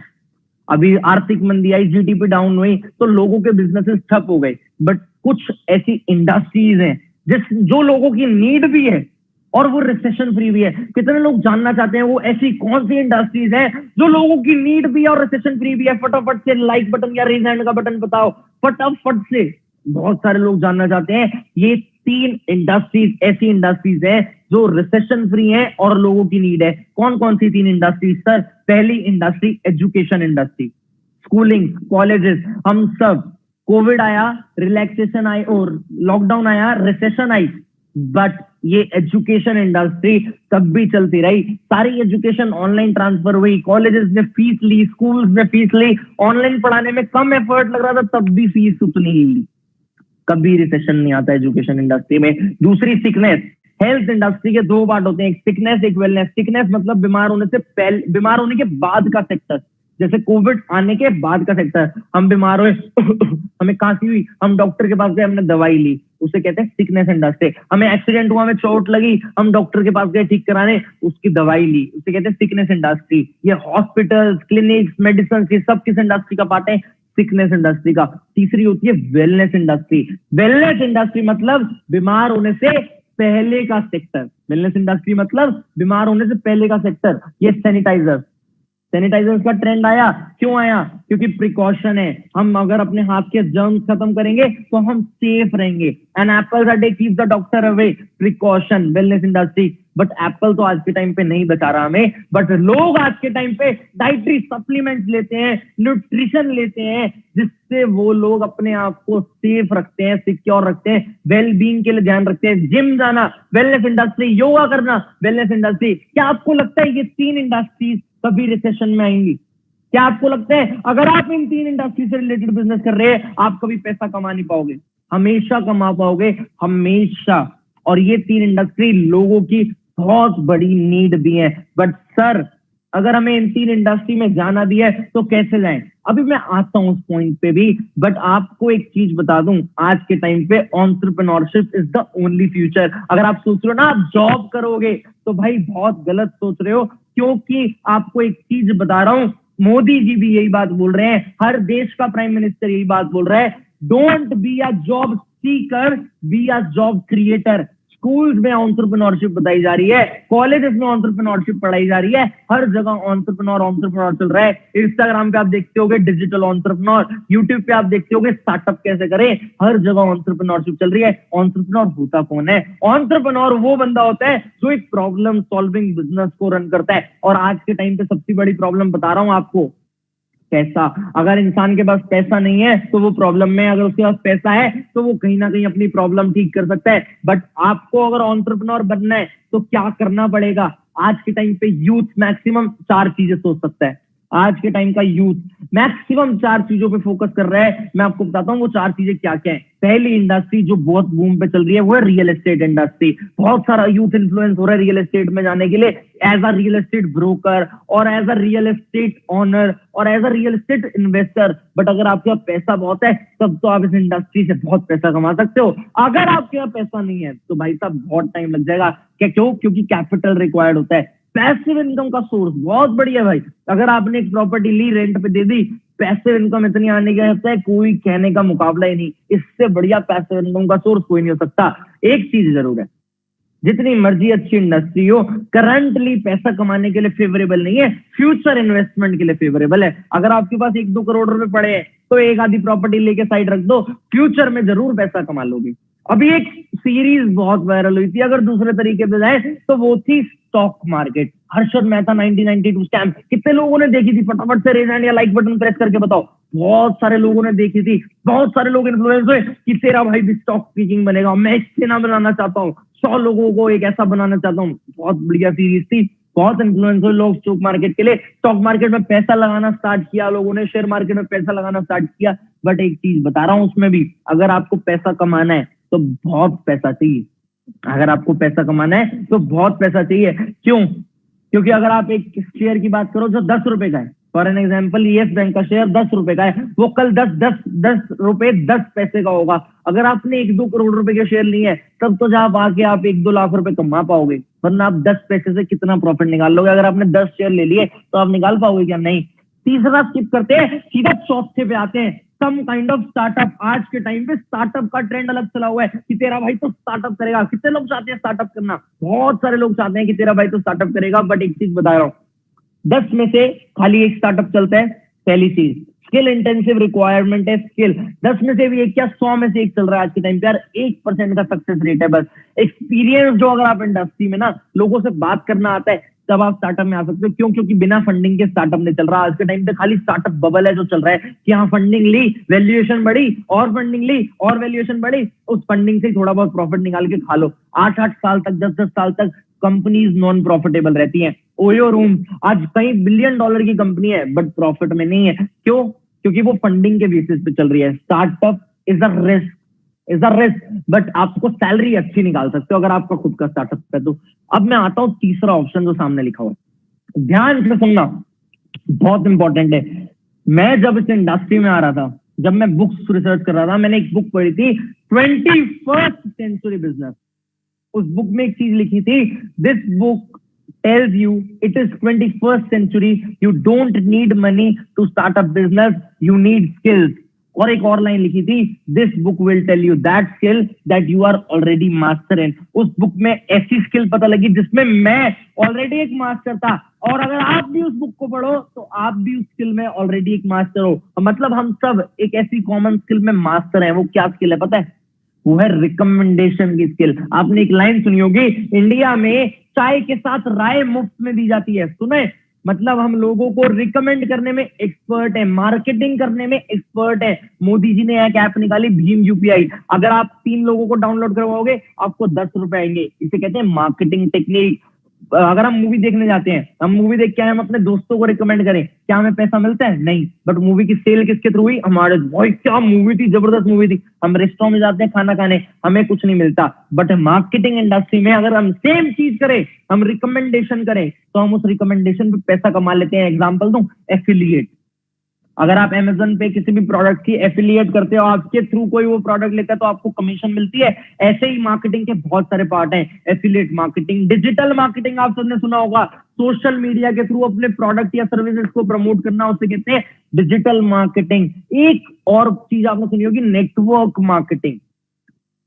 अभी आर्थिक मंदी आई, जीडीपी डाउन हुई, तो लोगों के बिजनेसेस ठप हो गए। बट कुछ ऐसी इंडस्ट्रीज हैं जो लोगों की नीड भी है और वो रिसेशन फ्री भी है। कितने लोग जानना चाहते हैं वो ऐसी कौन सी इंडस्ट्रीज हैं जो लोगों की नीड भी है और रिसेशन फ्री भी है? फटाफट से लाइक बटन या रेज हैंड का बटन बताओ, फटाफट से। बहुत सारे लोग जानना चाहते हैं। ये 3 इंडस्ट्रीज ऐसी इंडस्ट्रीज है जो रिसेशन फ्री है और लोगों की नीड है। कौन कौन सी 3 इंडस्ट्रीज सर? पहली industry education industry, schooling, colleges. हम सब, कोविड आया, रिलैक्सेशन आई और लॉकडाउन आया, रिसेशन आई, बट ये एजुकेशन इंडस्ट्री तब भी चलती रही। सारी एजुकेशन ऑनलाइन ट्रांसफर हुई, कॉलेजेस ने फीस ली, स्कूल्स ने फीस ली, ऑनलाइन पढ़ाने में कम एफर्ट लग रहा था, तब भी फीस उतनी ही ली। कभी रिसेशन नहीं आता एजुकेशन इंडस्ट्री में। दूसरी सिकनेस, हेल्थ इंडस्ट्री के 2 पार्ट होते हैं, एक सिकनेस एक वेलनेस। सिकनेस मतलब बीमार होने से पहले, बीमार होने के बाद का सेक्टर, जैसे कोविड आने के बाद का सेक्टर। हम बीमार हुए हमें खांसी हुई, हम डॉक्टर के पास गए, हमने दवाई ली, उसे कहते हैं सिकनेस इंडस्ट्री। हमें एक्सीडेंट हुआ, हमें चोट लगी, हम डॉक्टर के पास गए ठीक कराने, उसकी दवाई ली, उसे कहते हैं सिकनेस इंडस्ट्री। ये हॉस्पिटल, क्लिनिक्स, मेडिसिन, ये सब किस इंडस्ट्री का पार्ट है? सिकनेस इंडस्ट्री का। तीसरी होती है वेलनेस इंडस्ट्री। वेलनेस इंडस्ट्री मतलब बीमार होने से पहले का सेक्टर। वेलनेस इंडस्ट्री मतलब बीमार होने से पहले का सेक्टर। ये सैनिटाइजर, सैनिटाइजर्स का ट्रेंड आया, क्यों आया? क्योंकि प्रिकॉशन है। हम अगर अपने हाथ के जर्म्स खत्म करेंगे तो हम सेफ रहेंगे। An apple a day keeps the doctor away, precaution, wellness industry. But apple तो आज के टाइम पे नहीं बचा रहा हमें, बट लोग आज के टाइम पे डाइटरी सप्लीमेंट्स लेते हैं, न्यूट्रिशन लेते हैं, जिससे वो लोग अपने आप को सेफ रखते हैं, सिक्योर रखते हैं, वेल बीइंग के लिए ध्यान रखते हैं। जिम जाना वेलनेस इंडस्ट्री, योगा करना वेलनेस इंडस्ट्री। क्या आपको लगता है ये 3 इंडस्ट्रीज कभी रिसेशन में आएंगी? क्या आपको लगता है अगर आप इन 3 इंडस्ट्री से रिलेटेड बिजनेस कर रहे हैं, आप कभी पैसा कमा नहीं पाओगे? हमेशा कमा पाओगे, हमेशा। और ये 3 इंडस्ट्री लोगों की बहुत बड़ी नीड भी है। बट सर, अगर हमें इन 3 इंडस्ट्री में जाना भी है तो कैसे जाएं? अभी मैं आता हूं उस पॉइंट पे भी, बट आपको एक चीज बता दूं, आज के टाइम पे entrepreneurship is the only future. अगर आप सोच रहे हो ना आप जॉब करोगे, तो भाई बहुत गलत सोच रहे हो, क्योंकि आपको एक चीज बता रहा हूं, मोदी जी भी यही बात बोल रहे हैं, हर देश का प्राइम मिनिस्टर यही बात बोल रहा है, don't be a job seeker, be a job creator. Schools में एंटरप्रेन्योरशिप बताई जा रही है, कॉलेजेस में एंटरप्रेन्योरशिप पढ़ाई जा रही है, हर जगह एंटरप्रेन्योर चल रहा है। इंस्टाग्राम पे आप देखते होगे डिजिटल एंटरप्रेन्योर, यूट्यूब पे आप देखते होगे स्टार्टअप कैसे करें, हर जगह एंटरप्रेन्योरशिप चल रही है। एंटरप्रेन्योर होता कौन है? एंटरप्रेन्योर वो बंदा होता है जो एक प्रॉब्लम सॉल्विंग बिजनेस को रन करता है। और आज के टाइम पे सबसे बड़ी प्रॉब्लम बता रहा हूं आपको, पैसा। अगर इंसान के पास पैसा नहीं है तो वो प्रॉब्लम में, अगर उसके पास पैसा है तो वो कहीं ना कहीं अपनी प्रॉब्लम ठीक कर सकता है। बट आपको अगर एंटरप्रेन्योर बनना है तो क्या करना पड़ेगा? आज के टाइम पे यूथ मैक्सिमम 4 चीजें सोच सकता है। आज के टाइम का यूथ मैक्सिमम 4 चीजों पे फोकस कर रहा है। मैं आपको बताता हूँ वो 4 चीजें क्या क्या है। पहली इंडस्ट्री जो बहुत बूम पे चल रही है वो है रियल एस्टेट इंडस्ट्री। बहुत सारा यूथ इन्फ्लुएंस हो रहा है रियल एस्टेट में जाने के लिए, as a real estate broker और as a real estate owner और as a real estate investor. But अगर आपके पास पैसा बहुत है तब तो आप इस इंडस्ट्री से बहुत पैसा कमा सकते हो। अगर आपके पास पैसा नहीं है तो भाई साहब बहुत टाइम लग जाएगा। क्या? क्यों? क्योंकि कैपिटल रिक्वायर्ड होता है। पैसिव इनकम का सोर्स बहुत बढ़िया भाई। अगर आपने एक प्रॉपर्टी ली, रेंट पे दे दी, पैसिव इनकम इतनी आने की है कोई कहने का मुकाबला ही नहीं। इससे बढ़िया पैसिव इनकम का सोर्स कोई नहीं हो सकता। एक चीज जरूर है, जितनी मर्जी अच्छी इंडस्ट्री हो, करंटली पैसा कमाने के लिए फेवरेबल नहीं है, फ्यूचर इन्वेस्टमेंट के लिए फेवरेबल है। अगर आपके पास 1-2 करोड़ रुपए पड़े हैं तो एक आधी प्रॉपर्टी लेके साइड रख दो, फ्यूचर में जरूर पैसा कमा लोगे। अभी एक सीरीज बहुत वायरल हुई थी, अगर दूसरे तरीके से जाए तो वो थी stock market, Harshad Mehta 1992 scam. कितने लोगों ने देखी थी? फटाफट से रेज हैंड या लाइक बटन प्रेस करके बताओ। बहुत सारे लोगों ने देखी थी, बहुत सारे लोग इन्फ्लुएंस हुए कि तेरा भाई भी स्टॉक पिकिंग बनेगा, मैं इससे ना बनाना चाहता हूँ, 100 लोगों को एक ऐसा बनाना चाहता हूँ। बहुत बढ़िया सीरीज थी, बहुत इन्फ्लुएंस हुए लोग स्टॉक मार्केट के लिए। स्टॉक मार्केट में पैसा लगाना स्टार्ट किया लोगों ने, शेयर मार्केट में पैसा लगाना स्टार्ट किया। बट एक चीज बता रहा हूं, उसमें भी अगर आपको पैसा कमाना है तो बहुत पैसा चाहिए। अगर आपको पैसा कमाना है तो बहुत पैसा चाहिए। क्यों? क्योंकि अगर आप एक शेयर की बात करो जो 10 रुपए का है, for an example yes bank का शेयर 10 रुपए का है, वो कल 10 रुपए 10 पैसे का होगा। अगर आपने 1-2 करोड़ रुपए के शेयर लिए हैं तब तो जब आके आप 1-2 लाख रुपए कमा पाओगे, वरना आप 10 पैसे से कितना प्रॉफिट निकाल लोगे? अगर आपने 10 शेयर ले लिए तो आप निकाल पाओगे क्या? नहीं। तीसरा स्किप करते हैं, सीधा चौथे पे आते हैं, सम काइंड ऑफ स्टार्टअप। आज के टाइम पे स्टार्टअप का ट्रेंड अलग चला हुआ है कि तेरा भाई तो स्टार्टअप करेगा। कितने लोग चाहते हैं स्टार्टअप करना? बहुत सारे लोग चाहते हैं कि तेरा भाई तो स्टार्टअप करेगा। बट एक चीज बता रहा हूं, 10 में से खाली एक स्टार्टअप चलता है। पहली चीज स्किल इंटेंसिव रिक्वायरमेंट है, स्किल। 10 में से भी एक क्या 100 में से एक चल रहा है आज के टाइम पे यार। 1% का सक्सेस रेट है बस। एक्सपीरियंस जो अगर आप इंडस्ट्री में ना लोगों से बात करना आता है तब आप स्टार्टअप में आ सकते हो। क्यों? क्योंकि बिना फंडिंग के स्टार्टअप नहीं चल रहा आज के टाइम पे। खाली स्टार्टअप बबल है जो चल रहा है कि हाँ फंडिंग ली, वैल्यूएशन बढ़ी, और फंडिंग ली और वैल्यूएशन बढ़ी, उस फंडिंग से थोड़ा बहुत प्रॉफिट निकाल के खा लो। 8-8 साल तक, 10-10 साल तक कंपनीज नॉन प्रॉफिटेबल रहती हैं। ओयो रूम आज कई बिलियन डॉलर की कंपनी है बट प्रॉफिट में नहीं है। क्यों? क्योंकि वो फंडिंग के बेसिस पे चल रही है। Startup is a risk, but आपको सैलरी अच्छी निकाल सकते हो अगर आपका खुद का स्टार्टअप है तो। अब मैं आता हूं तीसरा ऑप्शन जो सामने लिखा हुआ है, ध्यान से सुनना, बहुत इंपॉर्टेंट है। मैं जब इस इंडस्ट्री में आ रहा था, जब मैं बुक्स रिसर्च कर रहा था, मैंने एक बुक पढ़ी थी 21st सेंचुरी बिजनेस। उस बुक में एक चीज लिखी थी, this book tells you it is 21st century, you don't need money to start a business, you need skills। और एक और लाइन लिखी थी, this book will tell you that skill that you are already master in. उस book में ऐसी skill पता लगी जिसमें मैं ऑलरेडी एक मास्टर था, और अगर आप भी उस बुक को पढ़ो तो आप भी उस स्किल में ऑलरेडी एक मास्टर हो। मतलब हम सब एक ऐसी कॉमन स्किल में मास्टर हैं। वो क्या स्किल है पता है? वो है रिकमेंडेशन की स्किल। आपने एक लाइन सुनी होगी, इंडिया में चाय के साथ राय मुफ्त में दी जाती है। सुने? मतलब हम लोगों को रिकमेंड करने में एक्सपर्ट है, मार्केटिंग करने में एक्सपर्ट है। मोदी जी ने एक ऐप निकाली, भीम यूपीआई। अगर आप 3 लोगों को डाउनलोड करवाओगे आपको 10 रुपए आएंगे। इसे कहते हैं मार्केटिंग टेक्निक। अगर हम मूवी देखने जाते हैं, हम मूवी देख के हम अपने दोस्तों को रिकमेंड करें, क्या हमें पैसा मिलता है? नहीं। बट मूवी की सेल किसके थ्रू हुई? हमारे। भाई क्या मूवी थी, जबरदस्त मूवी थी। हम रेस्टोरेंट में जाते हैं खाना खाने, हमें कुछ नहीं मिलता। बट मार्केटिंग इंडस्ट्री में अगर हम सेम चीज करें, हम रिकमेंडेशन करें, तो हम उस रिकमेंडेशन पे पैसा कमा लेते हैं। एग्जाम्पल दूं, एफिलिएट। अगर आप अमेजन पे किसी भी प्रोडक्ट की एफिलिएट करते हो, आपके थ्रू कोई वो प्रोडक्ट लेता है तो आपको कमीशन मिलती है। ऐसे ही मार्केटिंग के बहुत सारे पार्ट हैं। एफिलिएट मार्केटिंग, डिजिटल मार्केटिंग आप सबने सुना होगा, सोशल मीडिया के थ्रू अपने प्रोडक्ट या सर्विसेज को प्रमोट करना, उसे कहते हैं डिजिटल मार्केटिंग। एक और चीज आपने सुनी होगी, नेटवर्क मार्केटिंग।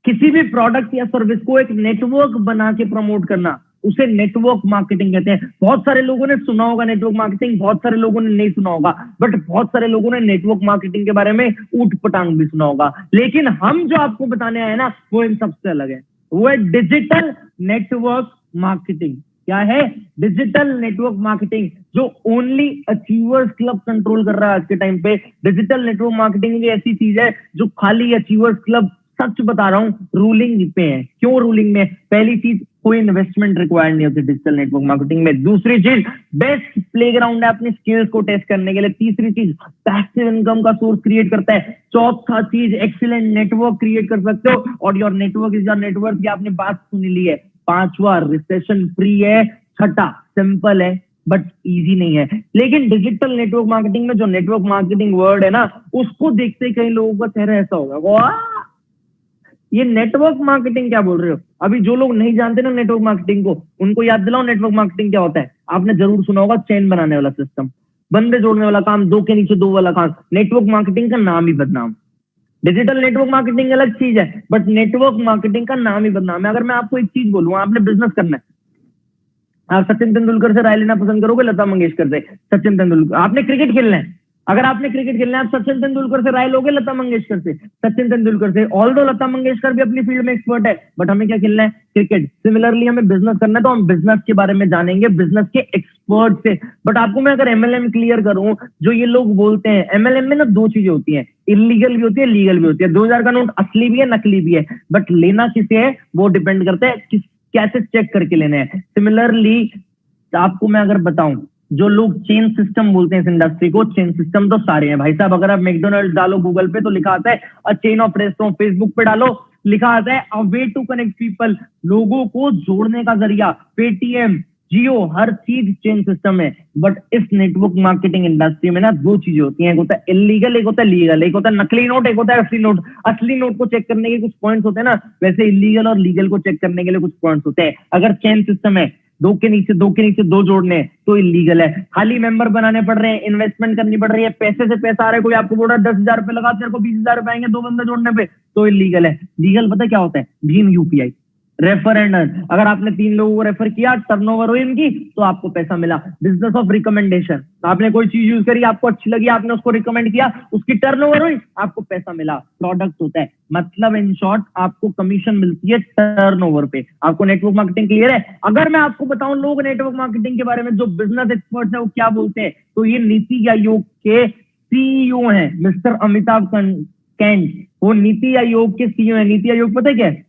किसी भी प्रोडक्ट या सर्विस को एक नेटवर्क बना के प्रमोट करना, उसे नेटवर्क मार्केटिंग कहते हैं। बहुत सारे लोगों ने सुना होगा नेटवर्क मार्केटिंग, बहुत सारे लोगों ने नहीं सुना होगा, बट बहुत सारे लोगों ने नेटवर्क मार्केटिंग के बारे में ऊट पटांग भी सुना होगा। लेकिन हम जो आपको बताने आए ना, वो इन सबसे अलग है। वो है डिजिटल नेटवर्क मार्केटिंग। क्या है? डिजिटल नेटवर्क मार्केटिंग, जो ओनली अचीवर्स क्लब कंट्रोल कर रहा है आज के टाइम पे। डिजिटल नेटवर्क मार्केटिंग ऐसी चीज है जो खाली अचीवर्स क्लब, सच बता रहा हूं, रूलिंग पे है। क्यों रूलिंग में? पहली चीज, कोई इन्वेस्टमेंट रिक्वायर्ड नहीं होती डिजिटल नेटवर्क मार्केटिंग में। दूसरी चीज, बेस्ट प्लेग्राउंड है अपनी स्किल्स को टेस्ट करने के लिए। तीसरी चीज, पैसिव इनकम का सोर्स क्रिएट करता है। चौथा चीज, एक्सीलेंट नेटवर्क क्रिएट कर सकते हो, और your network is your network, ये आपने बात सुनी ली है। पांचवा, रिसेशन फ्री है। छठा, सिंपल है बट इजी नहीं है। लेकिन डिजिटल नेटवर्क मार्केटिंग में जो नेटवर्क मार्केटिंग वर्ड है ना, उसको देखते ही कई लोगों का चेहरा ऐसा होगा, वाह ये नेटवर्क मार्केटिंग क्या बोल रहे हो। अभी जो लोग नहीं जानते ना नेटवर्क मार्केटिंग को, उनको याद दिलाओ नेटवर्क मार्केटिंग क्या होता है। आपने जरूर सुना होगा, चेन बनाने वाला सिस्टम, बंदे जोड़ने वाला काम, 2 के नीचे 2 वाला काम। नेटवर्क मार्केटिंग का नाम ही बदनाम। डिजिटल नेटवर्क मार्केटिंग अलग चीज है, बट नेटवर्क मार्केटिंग का नाम ही बदनाम है। अगर मैं आपको एक चीज बोलूं, आपने बिजनेस करना है, आप सचिन तेंदुलकर से राय लेना पसंद करोगे, लता मंगेशकर से? सचिन तेंदुलकर। आपने क्रिकेट खेलना है, अगर आपने क्रिकेट खेलना है, आप सचिन तेंदुलकर से राय लोगे, लता मंगेशकर से? सचिन तेंदुलकर से। ऑल्दो लता मंगेशकर भी अपनी फील्ड में एक्सपर्ट है, बट हमें क्या खेलना है? क्रिकेट। सिमिलरली हमें बिजनेस करना है तो हम बिजनेस के बारे में जानेंगे, बिजनेस के एक्सपर्ट से। बट आपको मैं अगर एमएलएम क्लियर करूं, जो ये लोग बोलते हैं, एमएलएम में ना 2 चीजें होती हैं, इलीगल भी होती है, लीगल भी होती है। 2000 का नोट असली भी है, नकली भी है, बट लेना किसे है वो डिपेंड करता है किस कैसे चेक करके लेने हैं। सिमिलरली आपको मैं अगर बताऊं, जो लोग चेन सिस्टम बोलते हैं इस इंडस्ट्री को, चेन सिस्टम तो सारे हैं भाई साहब। अगर आप मैकडोनल्ड डालो गूगल पे तो लिखा आता है a chain of restaurant, Facebook पे डालो लिखा आता है अ वे टू कनेक्ट पीपल, लोगों को जोड़ने का जरिया। पेटीएम, जियो, हर चीज चेन सिस्टम है। बट इस नेटवर्क मार्केटिंग इंडस्ट्री में ना 2 चीजें होती हैं, एक होता है इलीगल, एक होता है लीगल। एक होता है नकली नोट, एक होता है असली नोट। असली नोट को चेक करने के कुछ पॉइंट्स होते हैं ना, वैसे इलीगल और लीगल को चेक करने के लिए कुछ पॉइंट्स होते हैं। अगर चेन सिस्टम है, 2 के नीचे 2 के नीचे 2 जोड़ने हैं तो इलीगल है। खाली मेंबर बनाने पड़ रहे हैं, इन्वेस्टमेंट करनी पड़ रही है, पैसे से पैसा आ रहा है, कोई आपको बोल रहा है 10,000 रुपए लगा, तेरे को 20,000 रुपए आएंगे 2 बंदे जोड़ने पे, तो इलीगल है। लीगल पता क्या होता है? Bhim UPI, refer and earn. अगर आपने 3 लोगों को रेफर किया, टर्नओवर हुई इनकी, तो आपको पैसा मिला। बिजनेस ऑफ रिकमेंडेशन, आपने कोई चीज यूज करी, आपको अच्छी लगी, आपने उसको रिकमेंड किया, उसकी टर्नओवर हुई, आपको पैसा मिला। प्रोडक्ट होता है, मतलब इन शॉर्ट आपको कमीशन मिलती है टर्नओवर पे। आपको नेटवर्क मार्केटिंग क्लियर है? अगर मैं आपको बताऊं लोग नेटवर्क मार्केटिंग के बारे में जो बिजनेस एक्सपर्ट है वो क्या बोलते हैं, तो ये नीति आयोग के सीईओ हैं, मिस्टर अमिताभ कैंट। वो नीति आयोग के सीईओ है। नीति आयोग पता है क्या है?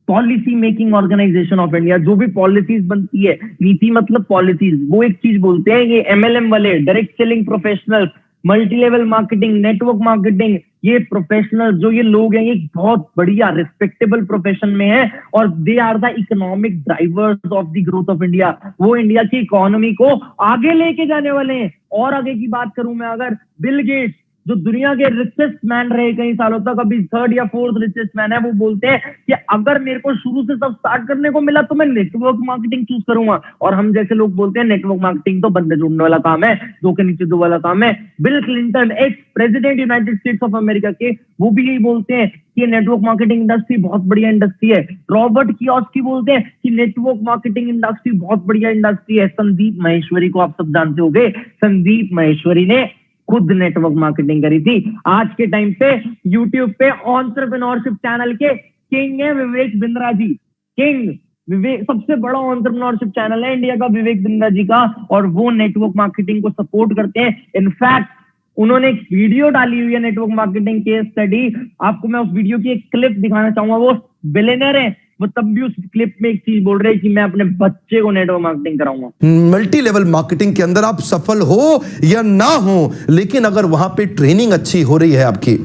Policy making organization of India. जो भी पॉलिसीज बनती है, नीति मतलब पॉलिसीज, वो एक चीज बोलते हैं। ये एमएलएम वाले, direct selling professional, multi level marketing, network marketing, ये प्रोफेशनल जो ये लोग हैं, ये बहुत बढ़िया रिस्पेक्टेबल प्रोफेशन में है, और they are the economic drivers of the growth of India. वो इंडिया की इकोनॉमी को आगे लेके जाने वाले हैं। और आगे की बात करूं मैं, अगर बिल गेट्स जो दुनिया के रिचेस्ट मैन रहे कई सालों तक, अभी थर्ड या फोर्थ रिचेस्ट मैन है, वो बोलते हैं कि अगर मेरे को शुरू से सब स्टार्ट करने को मिला तो मैं नेटवर्क मार्केटिंग चूज करूंगा। और हम जैसे लोग बोलते हैं नेटवर्क मार्केटिंग तो बंदे जोड़ने वाला काम है, दो के नीचे दो वाला काम है। Bill Clinton, ex president United states of America के, वो भी यही बोलते हैं कि नेटवर्क मार्केटिंग इंडस्ट्री बहुत बढ़िया इंडस्ट्री है। रॉबर्ट कियोसाकी बोलते हैं कि नेटवर्क मार्केटिंग इंडस्ट्री बहुत बढ़िया इंडस्ट्री है। संदीप माहेश्वरी को आप सब जानते होंगे, संदीप माहेश्वरी ने खुद नेटवर्क मार्केटिंग करी थी। आज के टाइम पे यूट्यूब पे एंटरप्रेन्योरशिप चैनल के किंग है विवेक बिंद्रा जी। किंग विवेक, सबसे बड़ा एंटरप्रेन्योरशिप चैनल है इंडिया का विवेक बिंद्रा जी का, और वो नेटवर्क मार्केटिंग को सपोर्ट करते हैं। इनफैक्ट उन्होंने एक वीडियो डाली हुई है नेटवर्क मार्केटिंग केस स्टडी, आपको मैं उस वीडियो की एक क्लिप दिखाना चाहूंगा। वो बिलियनर है, वो तब भी उस क्लिप में एक चीज बोल रहे हैं कि मैं अपने बच्चे को नेटवर्क मार्केटिंग कराऊंगा।
मल्टी लेवल मार्केटिंग के अंदर आप सफल हो या ना हो, लेकिन अगर वहां पे ट्रेनिंग अच्छी हो रही है आपकी,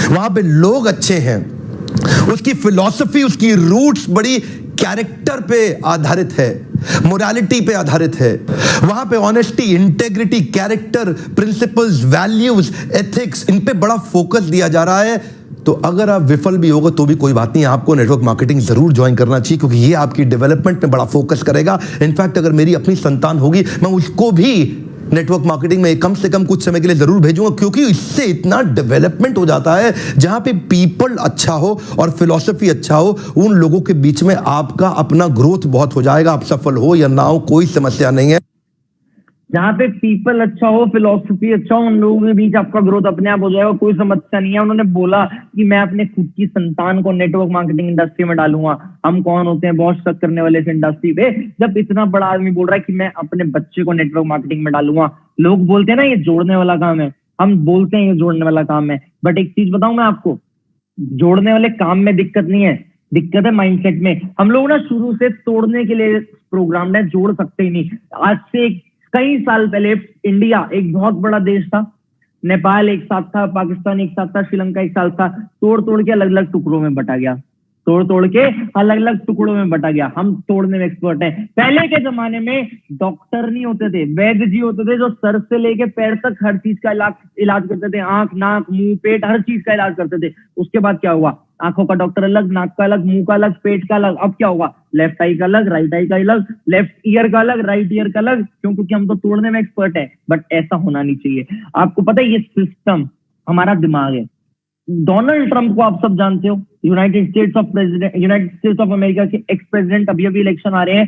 वहां पे लोग अच्छे हैं, उसकी फिलॉसफी, उसकी रूट्स बड़ी कैरेक्टर पे आधारित है, मोरालिटी पे आधारित है, वहां पे honesty, integrity, character, principles, values, ethics, इन पे बड़ा फोकस दिया जा रहा है, तो अगर आप विफल भी होगा तो भी कोई बात नहीं, आपको नेटवर्क मार्केटिंग जरूर ज्वाइन करना चाहिए, क्योंकि ये आपकी डेवलपमेंट में बड़ा फोकस करेगा। इनफैक्ट अगर मेरी अपनी संतान होगी, मैं उसको भी नेटवर्क मार्केटिंग में कम से कम कुछ समय के लिए जरूर भेजूंगा, क्योंकि इससे इतना डेवलपमेंट हो जाता है। जहां पे पीपल अच्छा हो और फिलॉसफी अच्छा हो, उन लोगों के बीच में आपका अपना ग्रोथ बहुत हो जाएगा। आप सफल हो या ना हो, कोई समस्या नहीं है।
जहां पे पीपल अच्छा हो, फिलॉसफी अच्छा हो, उन लोगों के बीच आपका ग्रोथ अपने आप हो जाएगा, कोई समस्या नहीं है। उन्होंने बोला कि मैं अपने खुद की संतान को नेटवर्क मार्केटिंग इंडस्ट्री में डालूंगा। हम कौन होते हैं बहुत शक करने वाले इस इंडस्ट्री पे, जब इतना बड़ा आदमी बोल रहा है कि मैं अपने बच्चे को नेटवर्क मार्केटिंग में डालूंगा। लोग बोलते हैं ना ये जोड़ने वाला काम है, हम बोलते हैं ये जोड़ने वाला काम है, बट एक चीज बताऊं मैं आपको, जोड़ने वाले काम में दिक्कत नहीं है, दिक्कत है माइंडसेट में। हम लोग ना शुरू से तोड़ने के लिए प्रोग्राम है, जोड़ सकते ही नहीं। आज से कई साल पहले इंडिया एक बहुत बड़ा देश था, नेपाल एक साथ था, पाकिस्तान एक साथ था, श्रीलंका एक साथ था, तोड़ तोड़ के अलग अलग टुकड़ों में बटा गया, तोड़ तोड़ के अलग अलग टुकड़ों में बटा गया। हम तोड़ने में एक्सपर्ट हैं। पहले के जमाने में डॉक्टर नहीं होते थे, वैद्य जी होते थे, जो सर से लेके पैर तक हर चीज का इलाज करते थे, आंख, नाक, मुंह, पेट, हर चीज का इलाज करते थे। उसके बाद क्या हुआ, आंखों का डॉक्टर अलग, नाक का अलग, मुंह का अलग, पेट का अलग। अब क्या होगा, लेफ्ट आई का अलग, राइट आई का अलग, लेफ्ट ईयर का अलग, राइट ईयर का अलग। क्यों? क्योंकि हम तो तोड़ने में एक्सपर्ट है। बट ऐसा होना नहीं चाहिए। आपको पता है ये सिस्टम हमारा दिमाग है। डोनाल्ड ट्रंप को आप सब जानते हो, यूनाइटेड स्टेट्स ऑफ अमेरिका के एक्स प्रेसिडेंट। अभी अभी इलेक्शन आ रहे हैं,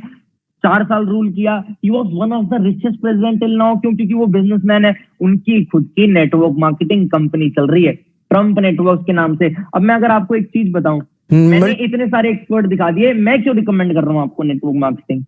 4 साल रूल किया। He was one of the richest president till now. क्यों? क्योंकि वो बिजनेसमैन है, उनकी खुद की नेटवर्क मार्केटिंग कंपनी चल रही है ट्रंप नेटवर्क के नाम से। अब मैं अगर आपको एक चीज बताऊं, मैंने इतने सारे एक्सपर्ट दिखा दिए, मैं क्यों रिकमेंड कर रहा हूं आपको नेटवर्क मार्केटिंग?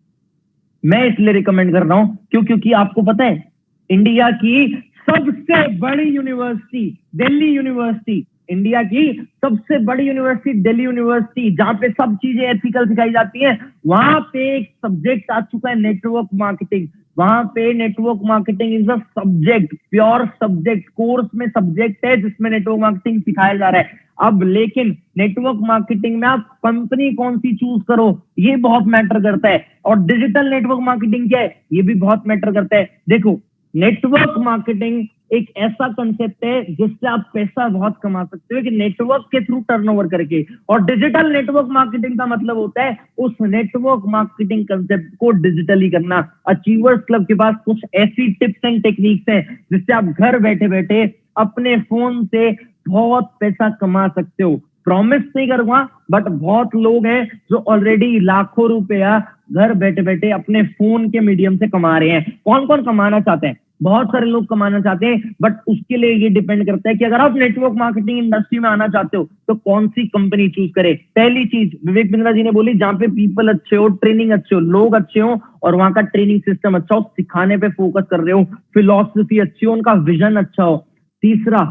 मैं इसलिए रिकमेंड कर रहा हूं क्योंकि आपको पता है इंडिया की सबसे बड़ी यूनिवर्सिटी दिल्ली यूनिवर्सिटी, इंडिया की सबसे बड़ी यूनिवर्सिटी दिल्ली यूनिवर्सिटी, जहां पे सब चीजें एथिकल सिखाई जाती हैं, वहां पे एक सब्जेक्ट आ चुका है नेटवर्क मार्केटिंग। वहां पे network marketing is a subject, pure subject, course में सब्जेक्ट है जिसमें नेटवर्क मार्केटिंग सिखाया जा रहा है। अब लेकिन नेटवर्क मार्केटिंग में आप कंपनी कौन सी चूज करो, ये बहुत मैटर करता है। और डिजिटल नेटवर्क मार्केटिंग क्या है, ये भी बहुत मैटर करता है। देखो, नेटवर्क मार्केटिंग एक ऐसा कंसेप्ट है जिससे आप पैसा बहुत कमा सकते हो कि नेटवर्क के थ्रू टर्नओवर करके। और डिजिटल नेटवर्क मार्केटिंग का मतलब होता है उस नेटवर्क मार्केटिंग कंसेप्ट को डिजिटली करना। अचीवर्स क्लब के पास कुछ ऐसी टिप्स एंड टेक्निक्स हैं जिससे आप घर बैठे बैठे अपने फोन से बहुत पैसा कमा सकते हो। प्रॉमिस नहीं करूंगा, बट बहुत लोग हैं जो ऑलरेडी लाखों रुपया घर बैठे बैठे अपने फोन के मीडियम से कमा रहे हैं। कौन कौन कमाना चाहते हैं? बहुत सारे लोग कमाना चाहते हैं, बट उसके लिए ये डिपेंड करता है कि अगर आप नेटवर्क मार्केटिंग इंडस्ट्री में आना चाहते हो तो कौन सी कंपनी चूज करें। पहली चीज विवेक बिंद्रा जी ने बोली, जहां पे पीपल अच्छे हो, ट्रेनिंग अच्छे हो, लोग अच्छे हो और वहां का ट्रेनिंग सिस्टम अच्छा हो, सिखाने पे फोकस कर रहे हो, फिलॉसफी अच्छी हो, उनका विजन अच्छा हो। तीसरा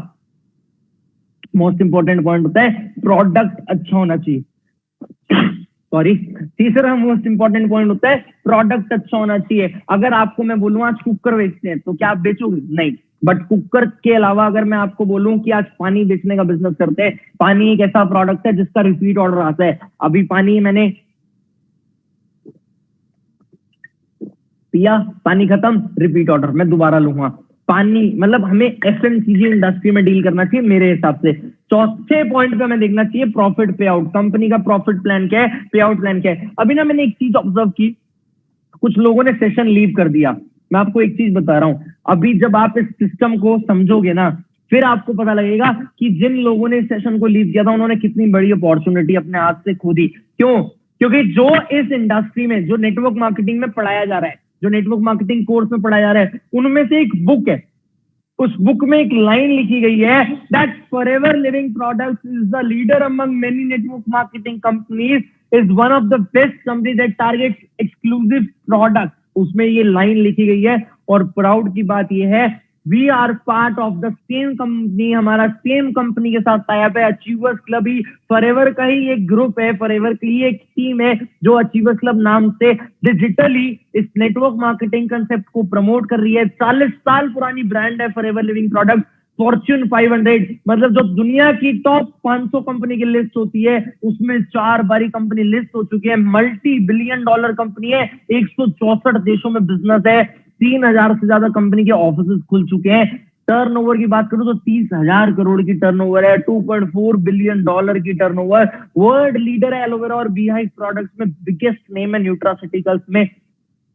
मोस्ट इंपॉर्टेंट पॉइंट होता है प्रोडक्ट अच्छा होना चाहिए। सॉरी, तीसरा मोस्ट इंपॉर्टेंट पॉइंट होता है प्रोडक्ट अच्छा होना चाहिए। अगर आपको मैं बोलूं आज कुकर बेचते हैं तो क्या आप बेचोगे? नहीं। बट कुकर के अलावा अगर मैं आपको बोलूं कि आज पानी बेचने का बिजनेस करते हैं, पानी एक ऐसा प्रोडक्ट है जिसका रिपीट ऑर्डर आता है। अभी पानी मैंने पिया, पानी खत्म, रिपीट ऑर्डर, मैं दोबारा लूंगा। पानी, मतलब हमें एफएमसीजी इंडस्ट्री में डील करना चाहिए मेरे हिसाब से। चौथे पॉइंट पे हमें देखना चाहिए प्रॉफिट पे आउट, कंपनी का प्रॉफिट प्लान क्या है, पे आउट प्लान क्या है। अभी ना मैंने एक चीज ऑब्जर्व की, कुछ लोगों ने सेशन लीव कर दिया। मैं आपको एक चीज बता रहा हूं, अभी जब आप इस सिस्टम को समझोगे ना, फिर आपको पता लगेगा कि जिन लोगों ने इस सेशन को लीव किया था उन्होंने कितनी बड़ी अपॉर्चुनिटी अपने हाथ से खो दी। क्यों? क्योंकि जो इस इंडस्ट्री में, जो नेटवर्क मार्केटिंग में पढ़ाया जा रहा है, जो नेटवर्क मार्केटिंग कोर्स में पढ़ाया जा रहा है, उनमें से एक बुक है, उस बुक में एक लाइन लिखी गई है that forever living products is the leader among many network marketing companies, is one of the best company that targets exclusive product. उसमें ये लाइन लिखी गई है। और प्राउड की बात ये है, we are part of the same company, हमारा सेम कंपनी के साथ टाई अप है। अचीवर्स क्लब ही फॉरएवर का ही एक ग्रुप है, फॉरएवर की एक टीम है जो अचीवर्स क्लब नाम से डिजिटली इस नेटवर्क मार्केटिंग कंसेप्ट को प्रमोट कर रही है। 40 साल पुरानी ब्रांड है फॉरएवर लिविंग प्रोडक्ट। फॉर्च्यून 500, मतलब जो दुनिया की टॉप 500 कंपनी की लिस्ट होती है उसमें 4 बारी कंपनी लिस्ट हो चुकी है। मल्टी बिलियन डॉलर कंपनी है, 164 देशों में बिजनेस है, 3000 से ज्यादा कंपनी के ऑफिस खुल चुके हैं। टर्नओवर की बात करूं तो 30,000 करोड़ की टर्नओवर है, 2.4 बिलियन डॉलर की टर्नओवर। वर्ल्ड लीडर है एलोवेरा और बीहाइव प्रोडक्ट्स में, बिगेस्ट नेम है न्यूट्रास्यूटिकल्स में।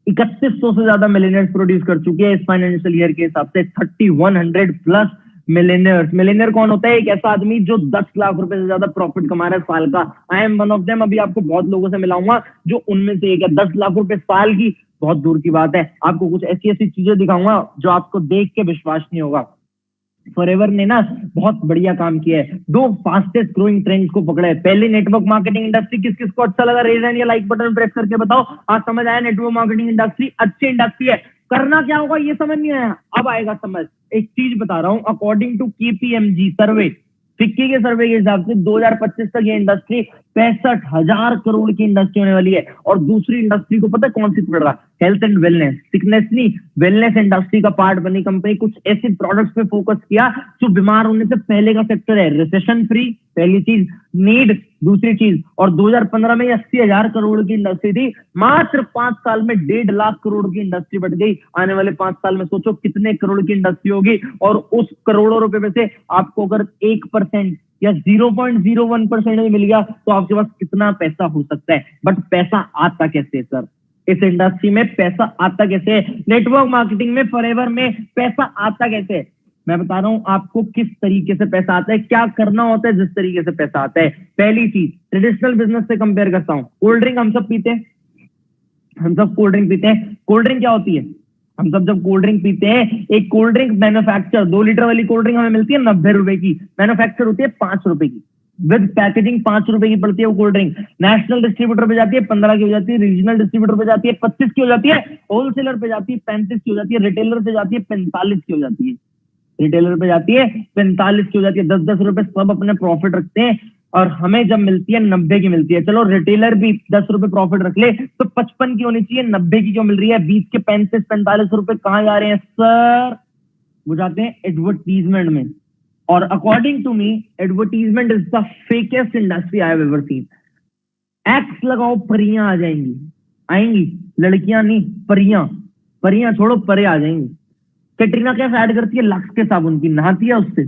3100 से ज्यादा मिलियनर्स प्रोड्यूस कर चुके हैं इस फाइनेंशियल ईयर के हिसाब से। 3100 प्लस मिलियनर्स। मिलियनर कौन होता है? एक ऐसा आदमी जो 10 लाख रुपए से ज्यादा प्रॉफिट कमा रहा है साल का। I am one of them. अभी आपको बहुत लोगों से मिलाऊंगा जो उनमें से एक है। 10 लाख रुपए साल की बहुत दूर की बात है। आपको कुछ ऐसी ऐसी चीजें दिखाऊंगा जो आपको देख के विश्वास नहीं होगा। फॉरएवर ने ना बहुत बढ़िया काम किया है। 2 फास्टेस्ट ग्रोइंग ट्रेंड्स को पकड़ा है। पहले नेटवर्क मार्केटिंग इंडस्ट्री, किस किस को अच्छा लगा रेज हैंड या लाइक बटन प्रेस करके बताओ। आज समझ आया नेटवर्क मार्केटिंग इंडस्ट्री अच्छी इंडस्ट्री है। करना क्या होगा ये समझ नहीं आया, अब आएगा समझ। एक चीज बता रहा हूं, according to KPMG survey, FICCI के सर्वे के हिसाब से 2025 तक ये इंडस्ट्री 65,000 करोड़ की इंडस्ट्री होने वाली है। और दूसरी इंडस्ट्री को पता है कौन सी पकड़ रहा? Health and wellness. सिकनेस नहीं, वेलनेस इंडस्ट्री का पार्ट बनी कंपनी। कुछ ऐसे प्रोडक्ट्स पे फोकस किया जो बीमार होने से पहले का सेक्टर है। रिसेशन फ्री पहली चीज, नीड दूसरी चीज। और 2015 में 80,000 करोड़ की इंडस्ट्री थी, मात्र 5 साल में 1.5 लाख करोड़ की इंडस्ट्री बढ़ गई। आने वाले 5 साल में सोचो कितने करोड़ की इंडस्ट्री होगी। और उस करोड़ों रुपए में से आपको अगर 1% या 0.01% भी मिल गया तो आपके पास कितना पैसा हो सकता है। बट पैसा आता कैसे सर? इस इंडस्ट्री में पैसा आता कैसे? नेटवर्क मार्केटिंग में, फॉरएवर में पैसा आता कैसे? मैं बता रहा हूं आपको किस तरीके से पैसा आता है, क्या करना होता है जिस तरीके से पैसा आता है। पहली चीज, ट्रेडिशनल बिजनेस से कंपेयर करता हूं। कोल्ड ड्रिंक हम सब पीते हैं, हम सब कोल्ड ड्रिंक पीते हैं। कोल्ड ड्रिंक क्या होती है? हम सब जब कोल्ड ड्रिंक पीते हैं, एक कोल्ड ड्रिंक मैन्युफैक्चर, 2 लीटर वाली कोल्ड ड्रिंक हमें मिलती है 90 रुपए की, मैन्युफैक्चर होती है 5 रुपए की, विद पैकेजिंग 5 रुपए की पड़ती है वो कोल्ड ड्रिंक। नेशनल डिस्ट्रीब्यूटर पे जाती है 15 की हो जाती है, रीजनल डिस्ट्रीब्यूटर पे जाती है 25 की हो जाती है, होलसेलर पे जाती है 35 की हो जाती है, रिटेलर पे जाती है 45 की हो जाती है, रिटेलर पे जाती है 45 की हो जाती है। 10-10 रुपए सब अपने प्रॉफिट रखते हैं और हमें जब मिलती है 90 की मिलती है। चलो रिटेलर भी 10 रुपए प्रॉफिट रख ले तो 55 की होनी चाहिए, 90 की क्यों मिल रही है? 20 के 35-45 रुपए कहां जा रहे हैं सर? वो जाते हैं एडवर्टीजमेंट में। और according to me, advertisement is the fakest industry I have ever seen. Axe लगाओ, परियां आ जाएंगी, आएंगी, लड़कियां नहीं, परियां। परियां छोड़ो, परे आ जाएंगी। कैटरीना कैफ ऐड करती है लक्स के साबुन की, नहाती है उससे?